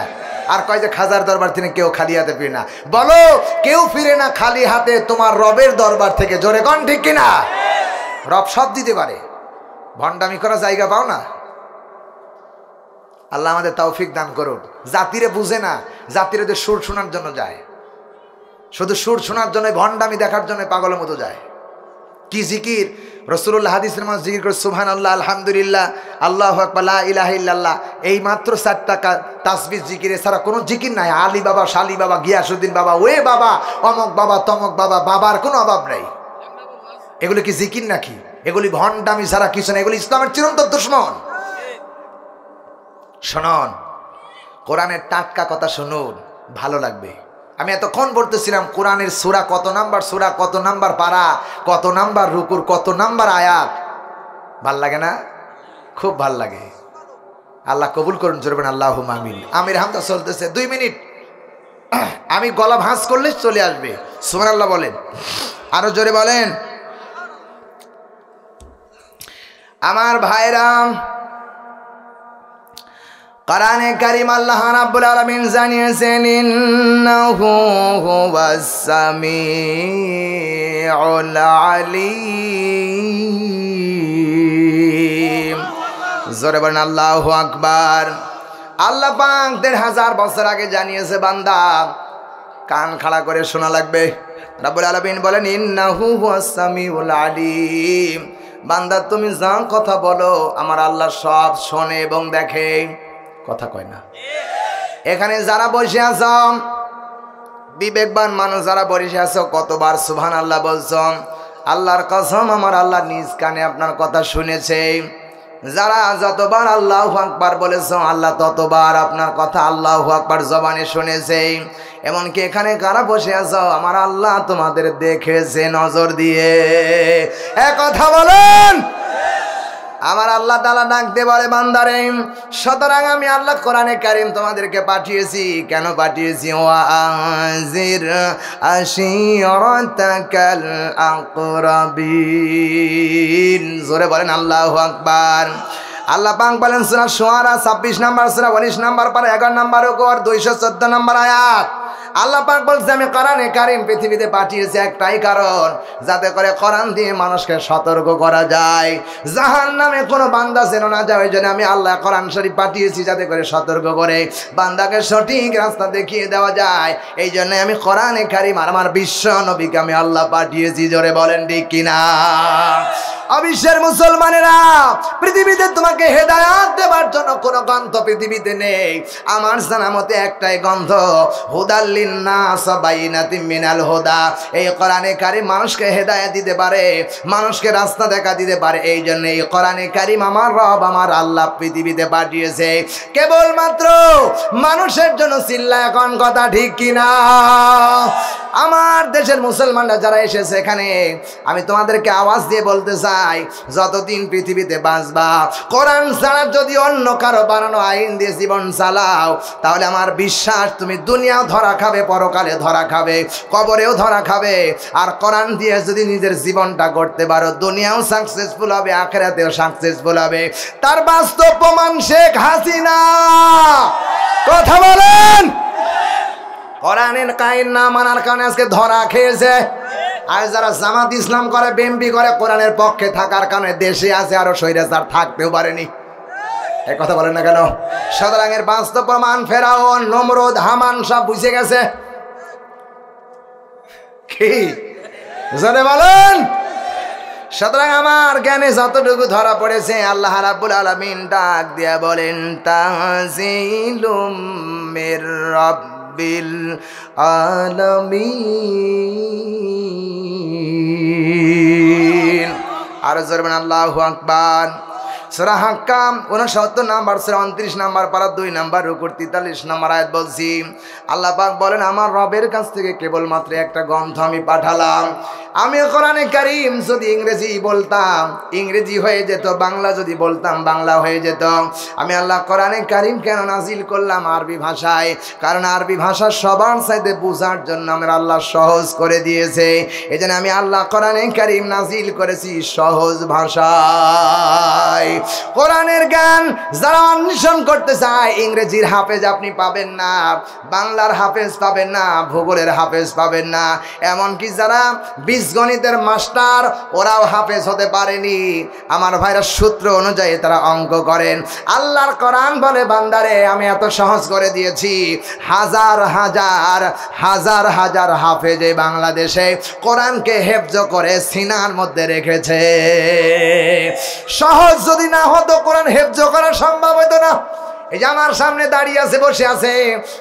আর কয় যে খাজার দরবার থেকে কেউ খালি হাতে ফিরে না। বলো, কেউ ফিরে না খালি হাতে তোমার রবের দরবার থেকে। জোরে কন ঠিক কিনা? রব সব দিতে পারে, ভণ্ডামি করা জায়গা পাও না। আল্লাহ আমাদের তৌফিক দান করুন। জাতিরে বুঝে না, জাতিরে যে সুর শোনার জন্য যায়, শুধু সুর শোনার জন্য, ভণ্ডামি দেখার জন্য পাগলের মতো যায়। কি জিকির! রাসূলুল্লাহ হাদিসের মাঝে জিকির করে সুবহানাল্লাহ, আলহামদুলিল্লাহ, আল্লাহু আকবার, লা ইলাহা ইল্লাল্লাহ। এই মাত্র 4 টাকা তাসবিহ জিকির, এছাড়া কোনো জিকির নাই। আলী বাবা, শালি বাবা, গিয়াসউদ্দিন বাবা, ওয়ে বাবা, অমক বাবা, তমক বাবা, বাবার কোনো অভাব নাই। এগুলি কি জিকির নাকি? এগুলি ভণ্ডামি ছাড়া কিছু না। এগুলি ইসলামের চিরন্তন দুশমন। শুনুন, কোরআনের টাটকা কথা শুনুন, ভালো লাগবে। আমি এতক্ষণ বলতেছিলাম কোরআনের সূরা কত নাম্বার, সূরা কত নাম্বার পারা, কত নাম্বার রুকুর, কত নাম্বার আয়াত। ভাল লাগে না? খুব ভাল লাগে। আল্লাহ কবুল করুন, জোরবেন আল্লাহুম্মা আমিন। আমির হামদা চলতেছে 2 মিনিট, আমি গলা ভাঁজ করলে চলে আসবে। সুবহানাল্লাহ বলেন, আরো জোরে বলেন। আমার ভাইরা, কোরআনে কারীম আল্লাহ রাব্বুল আলামিন জানিয়েছেন, ইন্নাহু হুয়াস সামিউল আলীম। জোরে বলেন আল্লাহু আকবার। আল্লাহ পাক 1500 বছর আগে জানিয়েছে, বান্দা কান খাড়া করে শোনা লাগবে। রাব্বুল আলামিন বলেন ইন্নাহু হুয়াস সামিউল আলিম, বান্দা তুমি যা কথা বলো আমার আল্লাহ সব শোনে এবং দেখে। কথা কয় না? এখানে যারা বসে আছো, বিবেকবান মানুষ যারা বসে আছো, কতবার সুবহানাল্লাহ বলছো? আল্লাহর কসম আমার আল্লাহ নিজ কানে আপনার কথা শুনেছে। যারা যতবার আল্লাহু আকবার বলেছো আল্লাহ ততবার আপনার কথা আল্লাহু আকবার জবানে শুনেছে। এমনকি এখানে কারা বসে আছো আমার আল্লাহ তোমাদের দেখেছে নজর দিয়ে। এক কথা বলেন। আমার আল্লাহ তাআলা ডাকতে বলে বান্দারে, সুতরাং আমি আল্লাহ কোরআনে কারীম তোমাদেরকে পাঠিয়েছি। কেন পাঠিয়েছি? ওয়াজির আশিরাতাকাল আকরাবিন। জোরে বলেন আল্লাহু আকবার। আল্লাহ পাক বলেন সূরা শুআরা 26 নম্বর সূরা 19 নম্বর পারা 11 নম্বর ওকর 214 নম্বর আয়াত। আল্লাহ পাক বলছে আমি কোরআনে কারীম পৃথিবীতে পাঠিয়েছি একটাই কারণ, যাতে করে কোরআন দিয়ে মানুষকে সতর্ক করা যায়, জাহান্নামে কোনো বান্দা যেন না যায়। ওই জন্য আমি আল্লাহ কোরআন শরীফ পাঠিয়েছি যাতে করে সতর্ক করে বান্দাকে সঠিক রাস্তা দেখিয়ে দেওয়া যায়। এই জন্য আমি কোরআনে কারীম আর আমার বিশ্ব নবীকে আমি আল্লাহ পাঠিয়েছি। জোরে বলেন ঠিক কিনা? অবিশ্বের মুসলমানেরা, পৃথিবীতে তোমাকে হেদায়াত দেবার জন্য কোনো গ্রন্থ পৃথিবীতে নেই। আমার জানা মতে একটাই গ্রন্থ, হুদাল লিন্নাস বাইনাতিম মিনাল হুদা। এই কোরআনে কারীম মানুষকে হেদায়াত দিতে পারে, মানুষকে রাস্তা দেখা দিতে পারে। এই জন্য এই কোরআনে কারীম আমার রব আমার আল্লাহ পৃথিবীতে পাঠিয়েছে কেবলমাত্র মানুষের জন্য। চিল্লায় এখন কথা ঠিক কিনা? আমার দেশের মুসলমানরা যারা এসেছে এখানে, আমি তোমাদেরকে আওয়াজ দিয়ে বলতে চাই, যতদিন পৃথিবীতে বাঁচবা কোরআন ছাড়া যদি অন্য কারো বানানো আইন দিয়ে জীবন চালাও, তাহলে আমার বিশ্বাস তুমি দুনিয়াও ধরা খাবে, পরকালে ধরা খাবে, কবরেও ধরা খাবে। আর কোরআন দিয়ে যদি নিজের জীবনটা গড়তে পারো, দুনিয়াও সাকসেসফুল হবে, আখিরাতেও সাকসেসফুল হবে। তার বাস্তব প্রমাণ শেখ হাসিনা। কথা বলেন। কোরআনের কায়েম না মানার কারণে আজকে ধরা খেয়েছে। আর যারা জামাত ইসলাম করে, বিএনপি করে, কোরআনের পক্ষে থাকার কারণে দেশে আছে, আরো স্বৈরাচার থাকতেও পারেনি। এই কথা বলেন না কেন? সুতরাং এর বাস্তব প্রমাণ ফেরাউন, নমরুদ, হামান সব বুঝে গেছে। কি জোরে বলেন? সুতরাং আমার জ্ঞানে যতটুকু ধরা পড়েছে, আল্লাহ রাব্বুল আলামিন ডাক দিয়া বলেন তানজিলুম মির রাব্বিল আলামিন। আর জোরে বলেন আল্লাহু আকবার। সূরা হাক্কাম 69 নম্বর সূরা 29 নম্বর পারা 2 নম্বর রুকু 43 নম্বর আয়াত বলছি। আল্লাহ পাক বলেন আমার রবের কাছ থেকে কেবলমাত্র একটা গ্রন্থ আমি পাঠালাম। আমি কোরআনে কারীম যদি ইংরেজি বলতাম ইংরেজি হয়ে যেত, বাংলা যদি বলতাম বাংলা হয়ে যেত। আমি আল্লাহ কোরআনে কারীম কেন নাজিল করলাম আরবি ভাষায়? কারণ আরবি ভাষা সবার চাইতে বোঝার জন্য আমার আল্লাহ সহজ করে দিয়েছে। এজন্য আমি আল্লাহ কোরআনে কারীম নাজিল করেছি সহজ ভাষায়। কোরআনের জ্ঞান যারা অন্বেষণ করতে চায়, ইংরেজির হাফেজ আপনি পাবেন না, বাংলার হাফেজ পাবেন না, ভূগোলের হাফেজ পাবেন না। এমনকি যারা বীজগণিতের মাস্টার, ওরাও হাফেজ হতে পারেনি। আমার ভাইরা সূত্র অনুযায়ী তারা অঙ্ক করেন। আল্লাহর কোরআন বলে বান্দারে আমি এত সহজ করে দিয়েছি, হাজার হাজার হাজার হাজার হাফেজে বাংলাদেশে কোরআনকে হেফজ করে সিনার মধ্যে রেখেছে। সহজ যদি না হতো কোরআন হেফজ করা সম্ভব হতো না। এই যে আমার সামনে দাঁড়িয়ে আছে, বসে আছে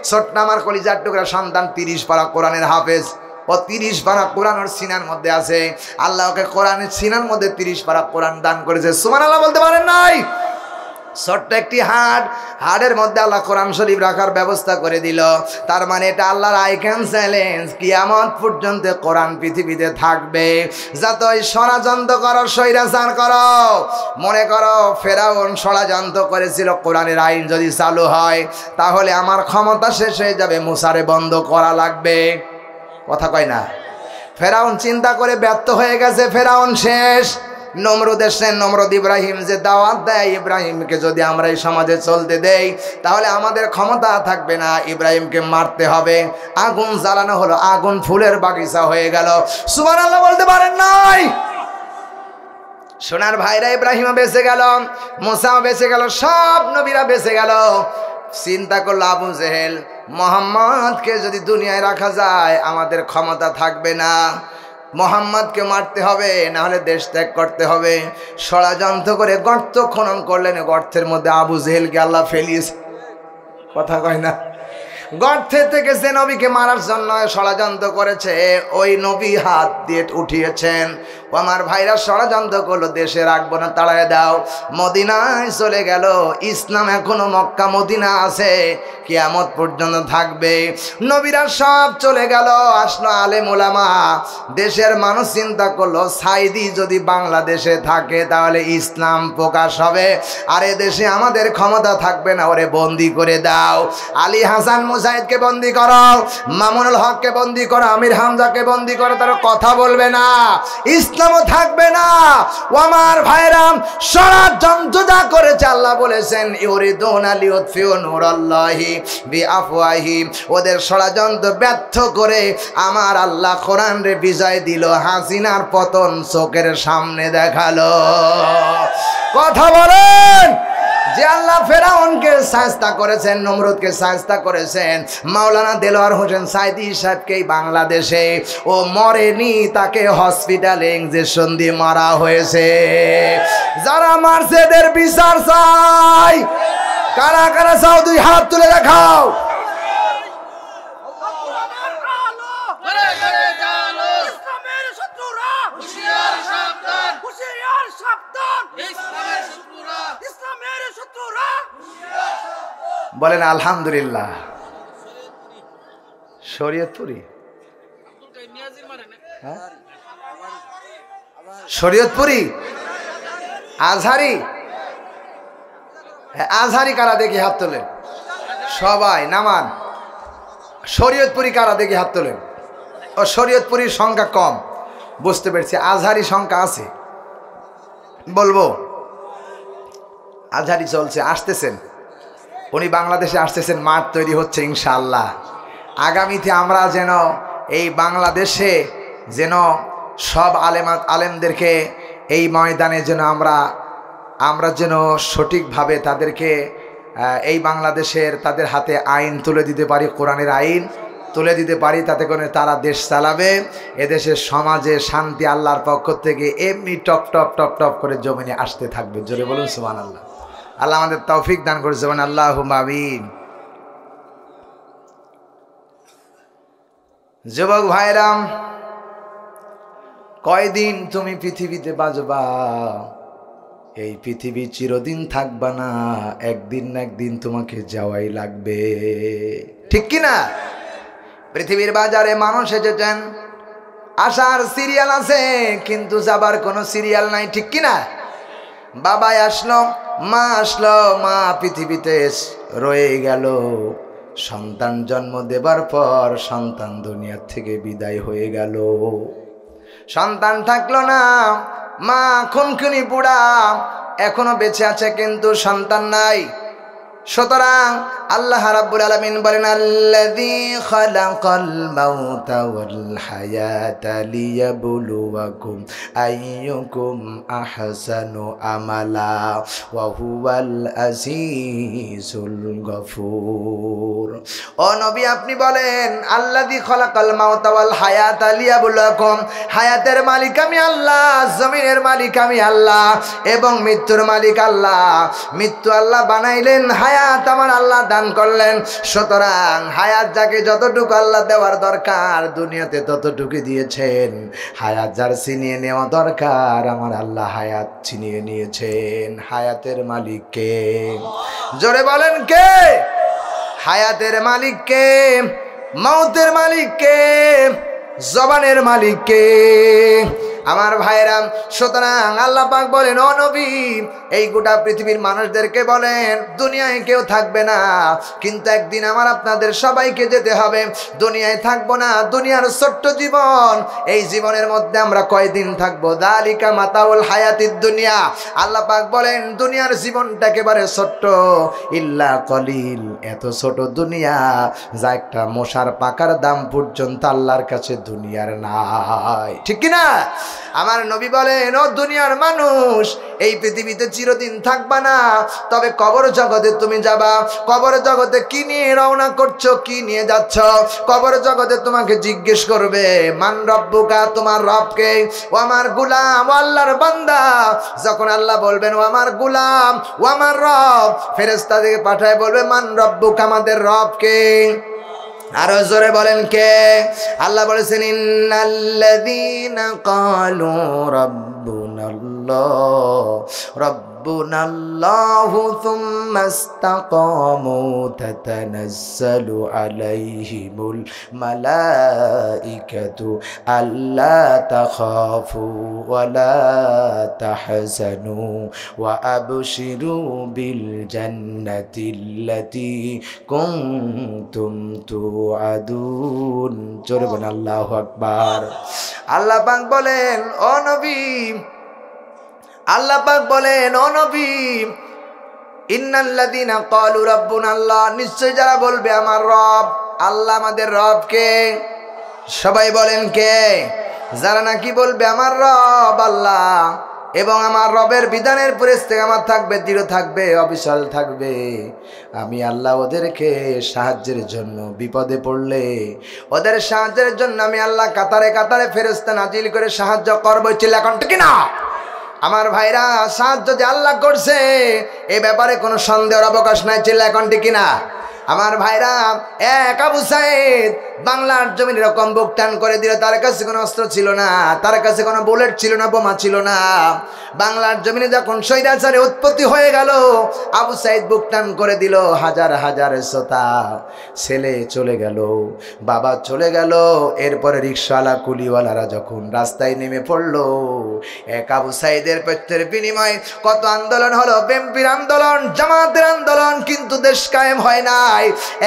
ছোট্ট আমার কলিজার টুকরা সন্তান, 30 পারা কোরআনের হাফেজ। ও 30 পারা কোরআন ওর সিনার মধ্যে আছে। আল্লাহকে কোরআনের সিনার মধ্যে 30 পারা কোরআন দান করেছে। সুবহানাল্লাহ বলতে পারেন নাই? ছোট্ট একটি হাড়ের মধ্যে আল্লাহ কোরআন শরীফ রাখার ব্যবস্থা করে দিল। তার মানে এটা আল্লাহর আইকান চ্যালেঞ্জ, কিয়ামত পর্যন্ত কোরআন পৃথিবীতে থাকবে। যতই ষড়যন্ত্র করো, স্বৈরাচার করো, মনে করো ফেরাউন ষড়যন্ত্র করেছিল কোরআনের আইন যদি চালু হয় তাহলে আমার ক্ষমতা শেষ হয়ে যাবে, মুসারে বন্ধ করা লাগবে। কথা কয় না? ফেরাউন চিন্তা করে ব্যর্থ হয়ে গেছে, ফেরাউন শেষ। নমরুদ এসেছেন, নমরুদ ইব্রাহিম যে দাওয়াত দেয়, ইব্রাহিমকে যদি আমরা এই সমাজে চলতে দেই তাহলে আমাদের ক্ষমতা থাকবে না, ইব্রাহিমকে মারতে হবে। আগুন জ্বালানো হলো, আগুন ফুলের বাগিচা হয়ে গেল। সুবহানাল্লাহ বলতে পারেন নাই? সোনার ভাইরা ইব্রাহিমও বেঁচে গেল, মুসাও বেঁচে গেল, সব নবীরা বেঁচে গেল। চিন্তা করলো আবু জেহেল, মোহাম্মদকে যদি দুনিয়ায় রাখা যায় আমাদের ক্ষমতা থাকবে না, মোহাম্মদকে মারতে হবে, না হলে দেশ ত্যাগ করতে হবে। ষড়যন্ত্র করে গর্ত খনন করলেন, গর্তের মধ্যে আবু জেহেলকে আল্লাহ ফেলিয়েছে। কথা কয় না? গর্তে থেকে যে নবীকে মারার জন্য ষড়যন্ত্র করেছে ওই নবী হাত দিয়ে উঠিয়েছেন। ও আমার ভাইরা, ষড়যন্ত্র করলো, দেশে রাখবো না, তাড়ায় দাও। মদিনায় চলে গেল। ইসলাম এখনো মক্কা মদিনা আছে, কিয়ামত পর্যন্ত থাকবে। নবীরা সব চলে গেল, আসলো আলেম ওলামা। দেশের মানুষ চিন্তা করলো সাইদি যদি বাংলাদেশে থাকে তাহলে ইসলাম প্রকাশ হবে, আর এ দেশে আমাদের ক্ষমতা থাকবে না, ওরে বন্দি করে দাও। আলী হাসান মুজাহিদকে বন্দি করো, মামুনুল হককে বন্দি করো, আমির হামজাকে বন্দি করো, তারা কথা বলবে না, ইসলামও থাকবে না। ও আমার ভাইরাম, ষড়যন্ত্র যা করেছে আল্লাহ বলেছেন ইউরিদুনা লিউতফিউ নূরাল্লাহি বিআফওয়াহিম। ওদের ষড়যন্ত্র ব্যর্থ করে আমার আল্লাহ কোরআন রে বিজয় দিল, হাসিনার পতন চোখের সামনে দেখালো। কথা বলেন। যে আল্লাহ ফেরাউনকে শায়েস্তা করেছেন, নমরুদকে শায়েস্তা করেছেন, মাওলানা দেলোয়ার হোসেন সাইদি সাহেবকে বাংলাদেশে ও মরেনি, তাকে হসপিটালে ইঞ্জেকশন দিয়ে মারা হয়েছে। যারা মারছে এদের বিচার চাই। কারা কারা চাও দুই হাত তুলে দেখাও। বলেন আলহামদুলিল্লাহ। শরীয়তপুরি, শরীয়তপুরি, আজহারি, আজহারি কারা দেখি হাত তোলেন, সবাই নামান। শরীয়তপুরি কারা দেখি হাত তোলেন। ও শরীয়তপুরির সংখ্যা কম, বুঝতে পেরেছি। আজহারি সংখ্যা আছে, বলবো আজহারি চলছে, আসতেছেন উনি বাংলাদেশে আসতেছেন, মাঠ তৈরি হচ্ছে ইনশাআল্লাহ। আগামীতে আমরা যেন এই বাংলাদেশে যেন সব আলেমদেরকে এই ময়দানে যেন আমরা যেন সঠিকভাবে তাদেরকে এই বাংলাদেশের তাদের হাতে আইন তুলে দিতে পারি, কোরআনের আইন তুলে দিতে পারি, তাতে করে তারা দেশ চালাবে। এদেশের সমাজে শান্তি আল্লাহর পক্ষ থেকে এমনি টপ টপ টপ টপ করে জমিনে আসতে থাকবে। জোরে বলুন সুবহানাল্লাহ। আল্লাহ আমাদের তৌফিক দান করে যাবেন, আল্লাহুম্মা আমিন। যুবক ভাইরাম, কয়দিন তুমি পৃথিবীতে বাঁচবা? এই পৃথিবী চিরদিন থাকবা না, একদিন না একদিন তোমাকে যাওয়াই লাগবে, ঠিক কি না? পৃথিবীর বাজারে মানুষ এসেছেন, আসার সিরিয়াল আছে কিন্তু যাবার কোনো সিরিয়াল নাই, ঠিক কি না? বাবাই আসলো, মা আসলো, মা পৃথিবীতে রয়ে গেল। সন্তান জন্ম দেবার পর সন্তান দুনিয়ার থেকে বিদায় হয়ে গেল। সন্তান থাকলো না, মা খুনখুনি বুড়া, এখনো বেঁচে আছে কিন্তু সন্তান নাই। সুতরাং আল্লাহ রাব্বুল আলামিন বলেন, আল্লাযী খালাকাল মাউতা ওয়াল হায়াতা লিয়াবলুয়াকুম আইয়ুকুম আহসানু আমালা ওয়া হুয়াল আজিজুল গফুর। ও নবী, আপনি বলেন আল্লাযী খালাকাল মাউতা ওয়াল হায়াতা লিয়াবলুয়াকুম, হায়াতের মালিক আমি আল্লাহ, জমিনের মালিক আমি আল্লাহ, এবং মৃত্যুর মালিক আল্লাহ। মৃত্যু আল্লাহ বানাইলেন, হায়াত আমার আল্লাহ দান করলেন। সুতরাং হায়াত যাকে যতটুকু আল্লাহ দেওয়ার দরকার দুনিয়াতে ততটুকু দিয়েছেন। হায়াত যার ছিনিয়ে নেওয়া দরকার আমার আল্লাহ হায়াত ছিনিয়ে নিয়েছেন। হায়াতের মালিক কে? জোরে বলেন কে? হায়াতের মালিক কে? মৌতের মালিক কে? জবানের মালিক কে? আমার ভাইরাম, সুতরাং আল্লাহ পাক বলেন, ও নবী, এই গোটা পৃথিবীর মানুষদেরকে বলেন দুনিয়ায় কেউ থাকবে না, কিন্তু একদিন আমার আপনাদের সবাইকে যেতে হবে। দুনিয়ায় থাকবো না, দুনিয়ার ছোট্ট জীবন, এই জীবনের মধ্যে আমরা কয়দিন থাকবো? যালিকা মাতাউল হায়াতিদ দুনিয়া। আল্লাহ পাক বলেন দুনিয়ার জীবনটা একেবারে ছোট্ট, ইল্লা কলিল, এত ছোট দুনিয়া যা একটা মশার পাকার দাম পর্যন্ত আল্লাহর কাছে দুনিয়ার নাই, ঠিক কি না? আমার নবী বলেন, ও দুনিয়ার মানুষ, এই পৃথিবীতে চিরদিন থাকবা না, তবে কবর জগতে তুমি যাবা। কবর জগতে কি নিয়ে রওনা করছো, কি নিয়ে যাচ্ছ? কবর জগতে তোমাকে জিজ্ঞেস করবে, মান রব্বুকা, তোমার রবকে? ও আমার গোলাম, ও আল্লাহর বান্দা। যখন আল্লাহ বলবেন ও আমার গোলাম, ও আমার রব, ফেরেশতাদেরকে পাঠায় বলবে, মান রব্বুকা, আমাদের রবকে। আরো জোরে বলেন কে? আল্লাহ বলেছেন, ইন্নাল্লাযীনা ক্বালু রাব্বুনাল্লাহ রাব্বুনাল্লাহু থুম্মা ইসতাকামু তাতানাজ্জালু আলাইহিমুল মালাইকাতু আল্লা তাখাফু ওয়া লা তাহজানু ওয়া আবশিরু বিল জান্নাতিল্লাতী কুনতুম তুআদুন। জোরে বলেন আল্লাহু আকবার। আল্লাহ পাক বলেন, ও নবী, আল্লাহ পাক বলেন, ও নবী, ইন্নাল্লাযীনা ক্বালু রাব্বুনাল্লাহ, নিশ্চয় যারা বলবে আমার রব আল্লাহ, আমাদের রবকে। সবাই বলেন কে? যারা নাকি বলবে আমার রব আল্লাহ এবং আমার রবের বিধানের পরে ইস্তেকামত থাকবে, দৃঢ় থাকবে, অবিচল থাকবে, আমি আল্লাহ ওদেরকে সাহায্যের জন্য, বিপদে পড়লে ওদের সাহায্যের জন্য আমি আল্লাহ কাতারে কাতারে ফেরেশতা নাজিল করে সাহায্য করবো। চিল্লা এখন ঠিক না? আমার ভাইরা, সাহায্য যে আল্লাহ করছে এ ব্যাপারে কোনো সন্দেহের অবকাশ নাই। চিল্লা এখন ঠিক না? আমার ভাইরা, এক আবু সাইদ বাংলার জমিন এরকম বুক টান করে দিল। তার কাছে কোনো অস্ত্র ছিল না, তার কাছে কোনো বুলেট ছিল না, বোমা ছিল না। বাংলার জমিনে যখন স্বৈরাচারে উৎপত্তি হয়ে গেল, আবু সাইদ বুক টান করে দিল। হাজার হাজার শ্রোতা, ছেলে চলে গেল, বাবা চলে গেল, এরপরে রিক্সাওয়ালা কুলিওয়ালারা যখন রাস্তায় নেমে পড়লো, এক আবু সাইদের পেটের বিনিময়ে কত আন্দোলন হলো, বিএনপির আন্দোলন, জামাতের আন্দোলন, কিন্তু দেশ কায়েম হয় নাই।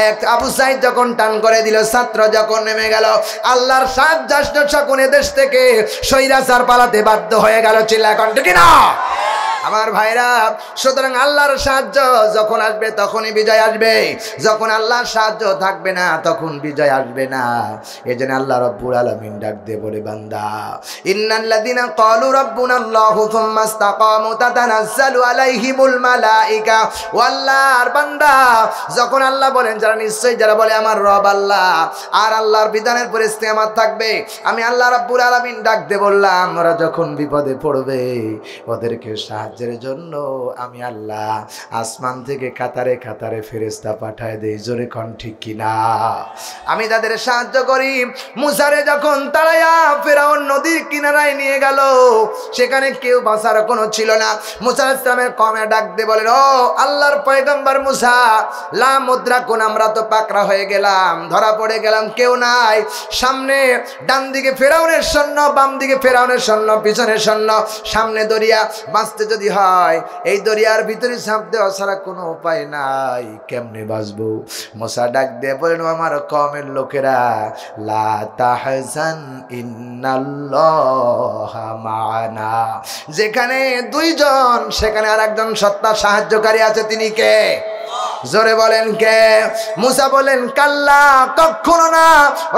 এক আবু সাইদ যখন টান করে দিল, ছাত্র যখন নেমে গেল, আল্লাহর সাহায্য সকলে দেশ থেকে স্বৈরাচার পালাতে বাধ্য হয়ে গেল। চিল্লা এখন ঠিক না? আমার ভাইরা, সুতরাং আল্লাহর সাহায্য যখন আসবে তখনই বিজয় আসবে, যখন আল্লাহর সাহায্য থাকবে না তখন বিজয় আসবে না। এজন্য আল্লাহ রাব্বুল আলামিন ডাক দিয়ে বলে, বান্দা, ইন্নাল্লাযীনা ক্বালু রাব্বুনাল্লাহু থুম্মা ইসতাকামু তাতানাজ্জালু আলাইহিমুল মালাইকা। ও আল্লাহর বান্দা, যখন আল্লাহ বলেন, যারা নিশ্চয়ই যারা বলে আমার রব আল্লাহ আর আল্লাহর বিধানের পরে ইস্তেকামত থাকবে, আমি আল্লাহ রাব্বুল আলামিন ডাক দিয়ে বললাম, ওরা যখন বিপদে পড়বে ওদেরকে সাহায্যের জন্য আমি আল্লাহ আসমান থেকে কাতারে কাতারে ফেরেশতা পাঠায় দেই। জোরে কোন ঠিক কিনা? আমি তাদের সাহায্য করি। মুসারে যখন তাড়াইয়া ফেরাউন নদীর কিনারায় নিয়ে গেল, সেখানে কেউ বাঁচার কোনো ছিল না। মুসা আলাইহিস সালামের কওমে ডাক দিয়ে বলেন, ও আল্লাহর পয়গম্বর মুসা, লা মুদ্রা কোন, আমরা তো পাকড়া হয়ে গেলাম, ধরা পড়ে গেলাম, কেউ নাই। সামনে ডান দিকে ফেরাউনের সৈন্য, বাম দিকে ফেরাউনের সৈন্য, পিছনে সৈন্য, সামনে দরিয়া, বাঁচতে যদি হয় এই দরিয়ার ভিতরে ঝাঁপ দেওয়া ছাড়া কোনো উপায় নাই, কেমনে বাঁচবো? মুসা ডাক দিয়ে বলেন, আমার কওমের লোকেরা, লা তাহজান ইন্নাল্লাহা মা'ানা, যেখানে দুইজন সেখানে আর একজন সত্তা সাহায্যকারী আছে, তিনি কে? জোরে বলেন কে? মুসা বলেন, কাল্লা, কখনো না,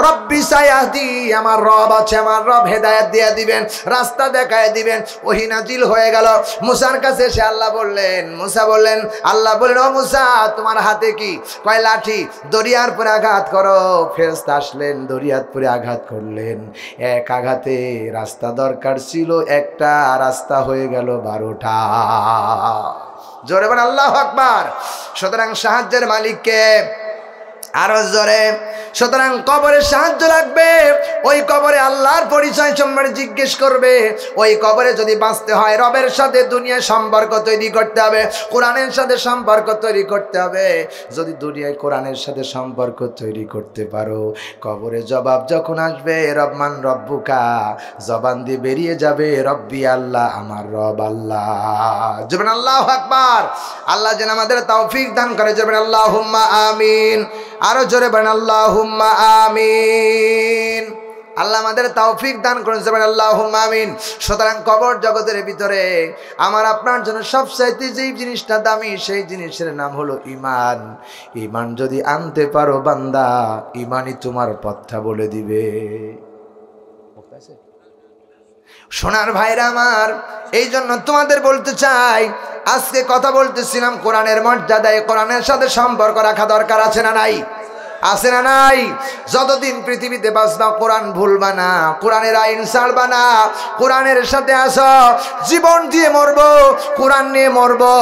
রব্বি সায়াহদি, আমার রব আছে, আমার রব হেদায়েত দিয়ে দিবেন, রাস্তা দেখায় দিবেন। ওহী নাজিল হয়ে গেল মুসার কাছে। সে আল্লাহ বললেন, মুসা বললেন, আল্লাহ বললেন, ও মুসা, তোমার হাতে কি? কয় লাঠি, দরিয়ার পরে আঘাত করো। ফেরেশতা আসলেন, দরিয়ার পরে আঘাত করলেন। এক আঘাতে রাস্তা দরকার ছিল একটা, রাস্তা হয়ে গেল 12টা। জোরে বলেন আল্লাহু আকবার। সুতরাং সাহায্যের মালিককে আরো জোরে। সুতরাং কবরে সাহায্য লাগবে, ওই কবরে আল্লাহর পরিচয় সম্পর্কে জিজ্ঞেস করবে। ওই কবরে যদি বাঁচতে হয় রবের সাথে দুনিয়ায় সম্পর্ক তৈরি করতে হবে, কোরআনের সাথে সম্পর্ক তৈরি করতে হবে। যদি দুনিয়ায় কোরআনের সাথে সম্পর্ক তৈরি করতে পারো, কবরে জবাব যখন আসবে, রবমান রব্বুকা, জবান দিয়ে বেরিয়ে যাবে, রব্বি আল্লাহ, আমার রব আল্লাহ। জোরেন আল্লাহু আকবার। আল্লাহ যেন আমাদের তৌফিক দান করে। জোরেন আল্লাহুম্মা আমিন। আরো জোরে বলেন আল্লাহুম্মা আমিন। আল্লাহ আমাদের তৌফিক দান করুন। জোরে আল্লাহুম্মা আমিন। সুতরাং কবর জগতের ভিতরে আমার আপনার জন্য সবচাইতে যেই জিনিসটা দামি, সেই জিনিসের নাম হলো ঈমান। ঈমান যদি আনতে পারো বান্দা, ঈমানই তোমার পথটা বলে দিবে। সোনার ভাইরা আমার, এই জন্য তোমাদের বলতে চাই, আজকে কথা বলতেছিলাম কোরআনের মর্যাদায়, কোরআনের সাথে সম্পর্ক রাখা দরকার আছে না নাই? আছে না নাই? যতদিন পৃথিবীতে বাঁচবা কোরআন ভুলবা না, কোরআনের আইন ছাড়বা না, কোরআনের সাথে আসো, জীবন দিয়ে মরবো, কোরআন নিয়ে মরবো।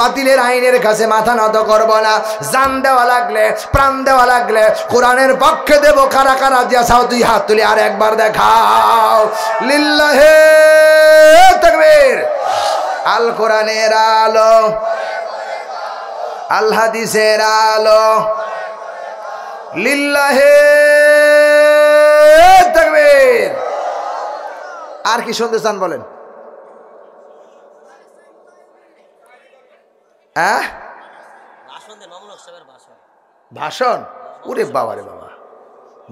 বাতিলের আইনের কাছে মাথা নত করবো না। জান দেওয়া লাগলে, প্রাণ দেওয়া লাগলে কোরআনের পক্ষে দেবো। কারা কারা দিয়া চাও তুই হাত তুলে আর একবার দেখাও। লিল্লাহে তাকবীর। আল কোরআনের আলো, আল হাদিসের আলো, লিল্লাহে তাকবীর। আর কি শুনতে চান বলেন? ভাষণ? ওরে বাবা রে বাবা,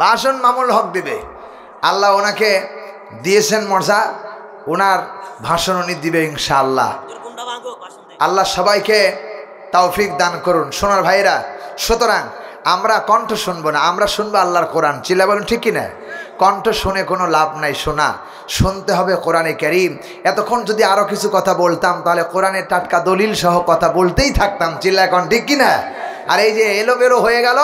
ভাষণ মামুল হক দিবে। আল্লাহ ওনাকে দিয়েছেন মর্যাদা, ওনার ভাষণ উনি দিবে ইনশাআল্লাহ। আল্লাহ সবাইকে তৌফিক দান করুন সোনার ভাইরা। সুতরাং আমরা কণ্ঠ শুনবো না, আমরা শুনবো আল্লাহর কোরআন। চিল্লা বলুন ঠিক কিনা? কণ্ঠ শুনে কোনো লাভ নাই, শুনতে হবে কোরআনে কারীম। এতক্ষণ যদি আরো কিছু কথা বলতাম তাহলে কোরআনের টাটকা দলিল সহ কথা বলতেই থাকতাম। চিল্লা এখন ঠিক কিনা? আর এই যে এলোমেলো হয়ে গেল,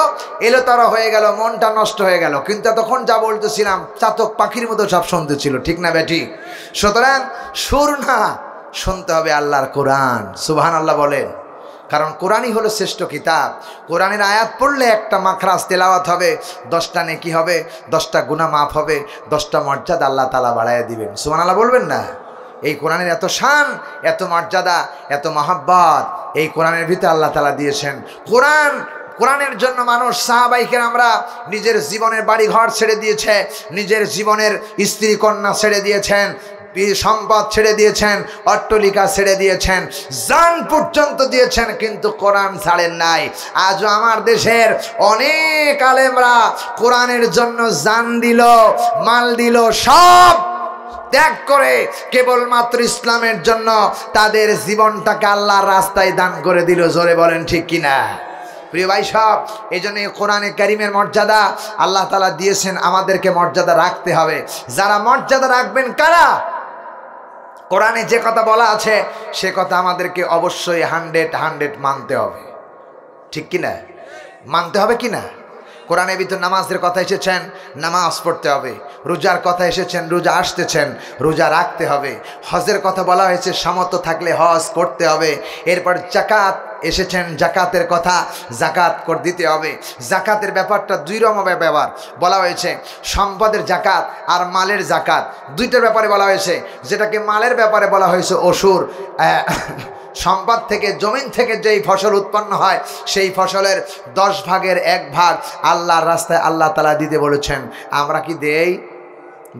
এলোতারা হয়ে গেল, মনটা নষ্ট হয়ে গেল। কিন্তু এতক্ষণ যা বলতেছিলাম চাতক পাখির মতো সব শুনতে ছিল, ঠিক না বেটি? সুতরাং সুর না, শুনতে হবে আল্লাহর কোরআন। সুবহানাল্লাহ বলেন। কারণ কোরআনই হলো শ্রেষ্ঠ কিতাব। কোরআনের আয়াত পড়লে একটা মাখরাজ তেলাওয়াত হবে, 10টা নেকি হবে, 10টা গুনাহ মাফ হবে, 10টা মর্যাদা আল্লাহ তাআলা বাড়াইয়া দিবেন। সুবহানাল্লাহ বলবেন না? এই কোরআনের এত শান, এত মর্যাদা, এত মহাব্বত এই কোরআনের ভিতরে আল্লাহ তাআলা দিয়েছেন। কোরআনের জন্য মানুষ, সাহাবায়ে কেরামরা নিজের জীবনের বাড়ি ঘর ছেড়ে দিয়েছে, নিজের জীবনের স্ত্রী কন্যা ছেড়ে দিয়েছেন, সম্পদ ছেড়ে দিয়েছেন, অট্টালিকা ছেড়ে দিয়েছেন, জান পর্যন্ত দিয়েছেন, কিন্তু কোরআন ছাড়েন নাই। আজও আমার দেশের অনেক আলেমরা কোরআনের জন্য জান দিল, মাল দিল, সব ত্যাগ করে কেবলমাত্র ইসলামের জন্য তাদের জীবনটাকে আল্লাহর রাস্তায় দান করে দিল। জোরে বলেন ঠিক কিনা? প্রিয় ভাই সব, এই জন্য কোরআনে কারিমের মর্যাদা আল্লাহ তাআলা দিয়েছেন, আমাদেরকে মর্যাদা রাখতে হবে। যারা মর্যাদা রাখবেন কারা? কোরআনে যে কথা বলা আছে সে কথা আমাদেরকে অবশ্যই 100 মানতে হবে, ঠিক কিনা? মানতে হবে কিনা? কোরআনের ভিতর নামাজের কথা এসেছেন, নামাজ পড়তে হবে। রোজার কথা এসেছেন, রোজা আসতেছেন, রোজা রাখতে হবে। হজের কথা বলা হয়েছে, সামর্থ্য থাকলে হজ করতে হবে। এরপর জাকাত এসেছেন, জাকাতের কথা, জাকাত করে দিতে হবে। জাকাতের ব্যাপারটা দুই রকম ব্যাপার বলা হয়েছে, সম্পদের জাকাত আর মালের জাকাত, দুইটার ব্যাপারে বলা হয়েছে। যেটাকে মালের ব্যাপারে বলা হয়েছে অসুর, সম্পদ থেকে, জমিন থেকে যেই ফসল উৎপন্ন হয় সেই ফসলের 10 ভাগের 1 ভাগ আল্লাহর রাস্তায় আল্লাহ তাআলা দিতে বলেছেন। আমরা কি দেই?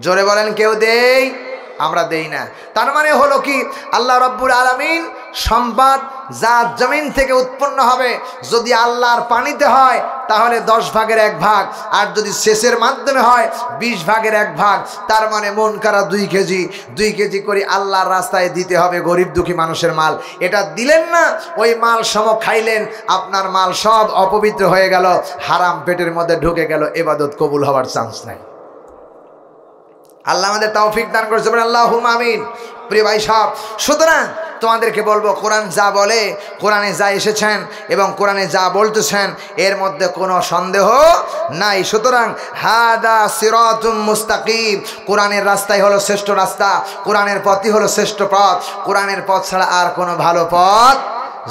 জোরে বলেন, কেউ দেই? আমরা দেই না। তার মানে হলো কি, আল্লাহ রাব্বুল আলামিন সম্পদ যা জমিন থেকে উৎপন্ন হবে, যদি আল্লাহর পানিতে হয় তাহলে 10 ভাগের 1 ভাগ, আর যদি সেচের মাধ্যমে হয় 20 ভাগের 1 ভাগ। তার মানে মন কারা 2 কেজি করে আল্লাহর রাস্তায় দিতে হবে, গরিব দুঃখী মানুষের মাল। এটা দিলেন না, ওই মাল সম খাইলেন, আপনার মাল সব অপবিত্র হয়ে গেল, হারাম পেটের মধ্যে ঢুকে গেল, ইবাদত কবুল হওয়ার চান্স নাই। আল্লাহ আমাদের তৌফিক দান করেছে, আল্লাহুম্মা আমিন। প্রিয় ভাই সব, সুতরাং তোমাদেরকে বলবো, কোরআন যা বলে, কোরআনে যা এসেছেন এবং কোরআনে যা বলতেছেন এর মধ্যে কোনো সন্দেহ নাই। সুতরাং হাদা সিরাতুম মুস্তাকিম, কোরআনের রাস্তাই হলো শ্রেষ্ঠ রাস্তা, কোরআনের পথই হলো শ্রেষ্ঠ পথ। কোরআনের পথ ছাড়া আর কোনো ভালো পথ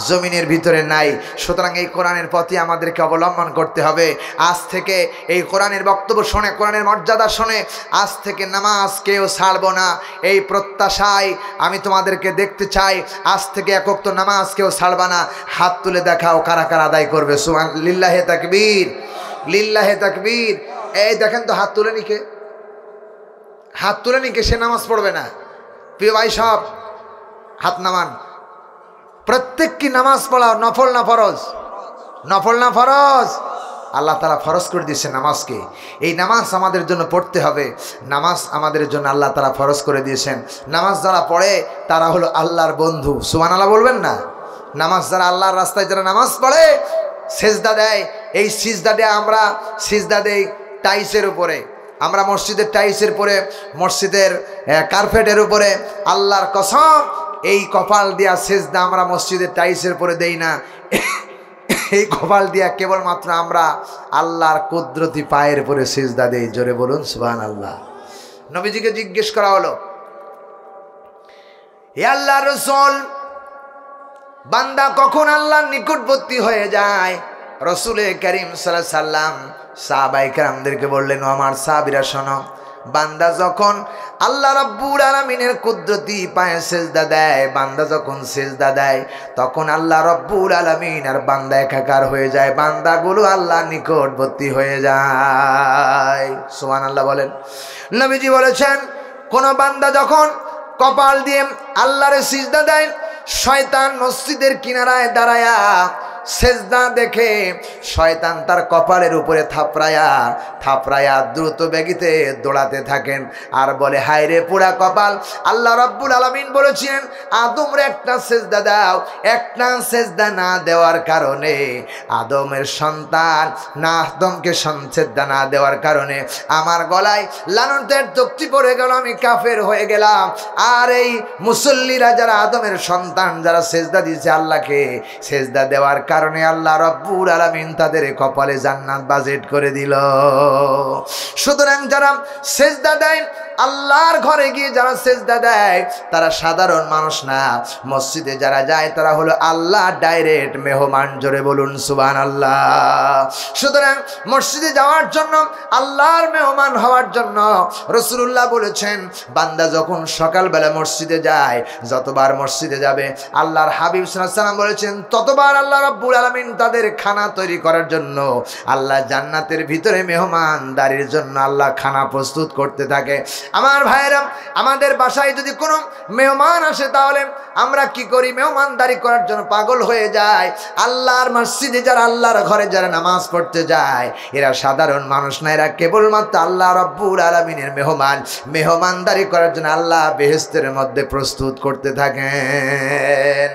জমিনের ভিতরে নাই। সুতরাং এই কোরআনের পথই আমাদেরকে অবলম্বন করতে হবে। আজ থেকে এই কোরআনের বক্তব্য শুনে, কোরআনের মর্যাদা শুনে আজ থেকে নামাজ কেউ ছাড়বো না, এই প্রত্যাশায় আমি তোমাদেরকে দেখতে চাই। আজ থেকে এক ওয়াক্ত নামাজ কেউ ছাড়বা না। হাত তুলে দেখাও কারা কারা আদায় করবে। সুবহান লিল্লাহে তাকবীর, লিল্লাহে তাকবীর। এই দেখেন তো, হাত তুলে নিকে, হাত তুলে নিকে, সে নামাজ পড়বে না। প্রিয় ভাই সব, হাত নামান। প্রত্যেক কি নামাজ পড়া নফল না ফরজ? নফল না ফরজ? আল্লাহ তাআলা ফরজ করে দিয়েছে নামাজকে। এই নামাজ আমাদের জন্য পড়তে হবে। নামাজ আমাদের জন্য আল্লাহ তাআলা ফরজ করে দিয়েছেন। নামাজ যারা পড়ে তারা হলো আল্লাহর বন্ধু। সুবহানাল্লাহ বলবেন না? নামাজ যারা আল্লাহর রাস্তায় যারা নামাজ পড়ে, সিজদা দেয়, এই সিজদা দেয়, আমরা সিজদা দেই টাইসের উপরে, আমরা মসজিদের টাইলসের পরে মসজিদের কার্পেটের উপরে আল্লাহর কসম এই কপাল দিয়া সেজদা আমরা মসজিদের টাইলসের পরে দেই না, এই কপাল দিয়া কেবলমাত্র আমরা আল্লাহর কুদরতি পায়ের উপরে সেজদা দেই। জোরে বলুন সুবহানাল্লাহ। নবীজিকে জিজ্ঞেস করা হলো, হে আল্লাহর রাসূল, বান্দা কখন আল্লাহর নিকটবর্তী হয়ে যায়? রাসূল করিম সাল্লাল্লাহু আলাইহি সাল্লাম সাহাবায়ে কেরামদেরকে বললেন, ও আমার সাহাবীরা শোনো, বান্দা যখন আল্লাহ রাব্বুল আলামিনের কুদরতি পায়ে সেজদা দেয়, বান্দা যখন সেজদা দেয় তখন আল্লাহ রাব্বুল আলামিন আর বান্দা একাকার হয়ে যায়, বান্দাগুলো আল্লাহর নিকটবর্তী হয়ে যায়। সুবহানাল্লাহ বলেন। নবীজি বলেছেন, কোন বান্দা যখন কপাল দিয়ে আল্লাহর সিজদা দেয়, শয়তান মসজিদের কিনারায় দাঁড়ায়া সেজদা দেখে শয়তান তার কপালের উপরে থাপড়ায়া দ্রুত বেগিতে দৌড়াতে থাকেন আর বলে, হায় রে পোড়া কপাল, আল্লাহ রাব্বুল আলামিন বলেছিলেন আদমরে একটা সেজদা দাও। একটা সেজদা না দেওয়ার কারণে আদমের সন্তান না আদমকে সেজদা না দেওয়ার কারণে আমার গলায় লানতের তক্তি পড়ে গেল, আমি কাফের হয়ে গেলাম। আর এই মুসল্লিরা যারা আদমের সন্তান যারা সেজদা দিয়েছে আল্লাহকে, সেজদা দেওয়ার কারণে আল্লাহ রাব্বুল আলামিন তাদের কপালে জান্নাত বাজেট করে দিল। সুতরাং যারা সেজদা দেয় আল্লাহর ঘরে গিয়ে যারা সেজদা দেয় তারা সাধারণ মানুষ না, মসজিদে যারা যায় তারা হলো আল্লাহ ডাইরেক্ট মেহমান। জোরে বলুন সুবহানাল্লাহ। সুতরাং মসজিদে যাওয়ার জন্য, আল্লাহর মেহমান হওয়ার জন্য রাসূলুল্লাহ বলেছেন, বান্দা যখন সকালবেলা মসজিদে যায়, যতবার মসজিদে যাবে আল্লাহর হাবিব সাল্লাল্লাহু আলাইহি ওয়াসাল্লাম বলেছেন ততবার আল্লাহ রাব্বুল আলামিন তাদের খানা তৈরি করার জন্য, আল্লাহ জান্নাতের ভিতরে মেহমানদারির জন্য আল্লাহ খানা প্রস্তুত করতে থাকে। আমার ভাইরা, আমাদের বাসায় যদি কোনো মেহমান আসে তাহলে আমরা কি করি? মেহমানদারি করার জন্য পাগল হয়ে যায়। আল্লাহর মসজিদে যারা আল্লাহর ঘরে যারা নামাজ পড়তে যায় এরা সাধারণ মানুষ না, এরা কেবলমাত্র আল্লাহ রাব্বুল আলামিনের মেহমান। মেহমানদারি করার জন্য আল্লাহ বেহেশতের মধ্যে প্রস্তুত করতে থাকেন।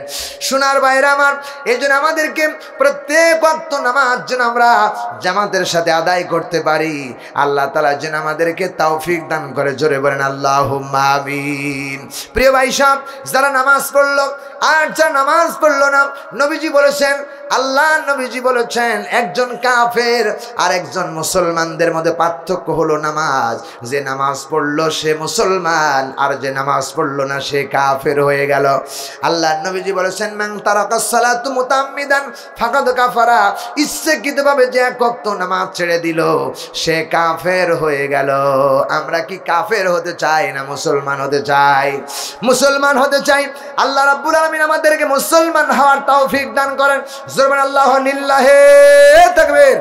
সোনার ভাইরা আমার, এই জন্য আমাদেরকে প্রত্যেক ওয়াক্ত নামাজ যেন আমরা জামাতের সাথে আদায় করতে পারি। আল্লাহ তাআলা যেন আমাদেরকে তৌফিক দান করে। জোরে বলেন আল্লাহুম্মা আমিন। প্রিয় ভাই সাহেব, যারা নামাজ পড়লো আর যারা নামাজ পড়লো না, নবীজি বলেছেন, আল্লাহ নবীজি বলেছেন, একজন কাফের আর একজন মুসলমানদের মধ্যে পার্থক্য হলো নামাজ। যে নামাজ পড়লো সে মুসলমান, আর যে নামাজ পড়লো না সে কাফের হয়ে গেল। আল্লাহ নবীজি বলেছেন, মান তারাকাস সালাতু মুতাআম্মিদান ফাকাদ কাফারা, ইচ্ছাকৃতভাবে যে এক ওয়াক্ত নামাজ ছেড়ে দিল সে কাফের হয়ে গেল। আমরা কি কাফের হতে চাই না মুসলমান হতে চাই? মুসলমান হতে চাই। আল্লাহ রাব্বুল আলামিন আমাদেরকে মুসলমান হওয়ার তৌফিক দান করেন। জোরে বলেন আল্লাহু লিল্লাহি তাকবীর।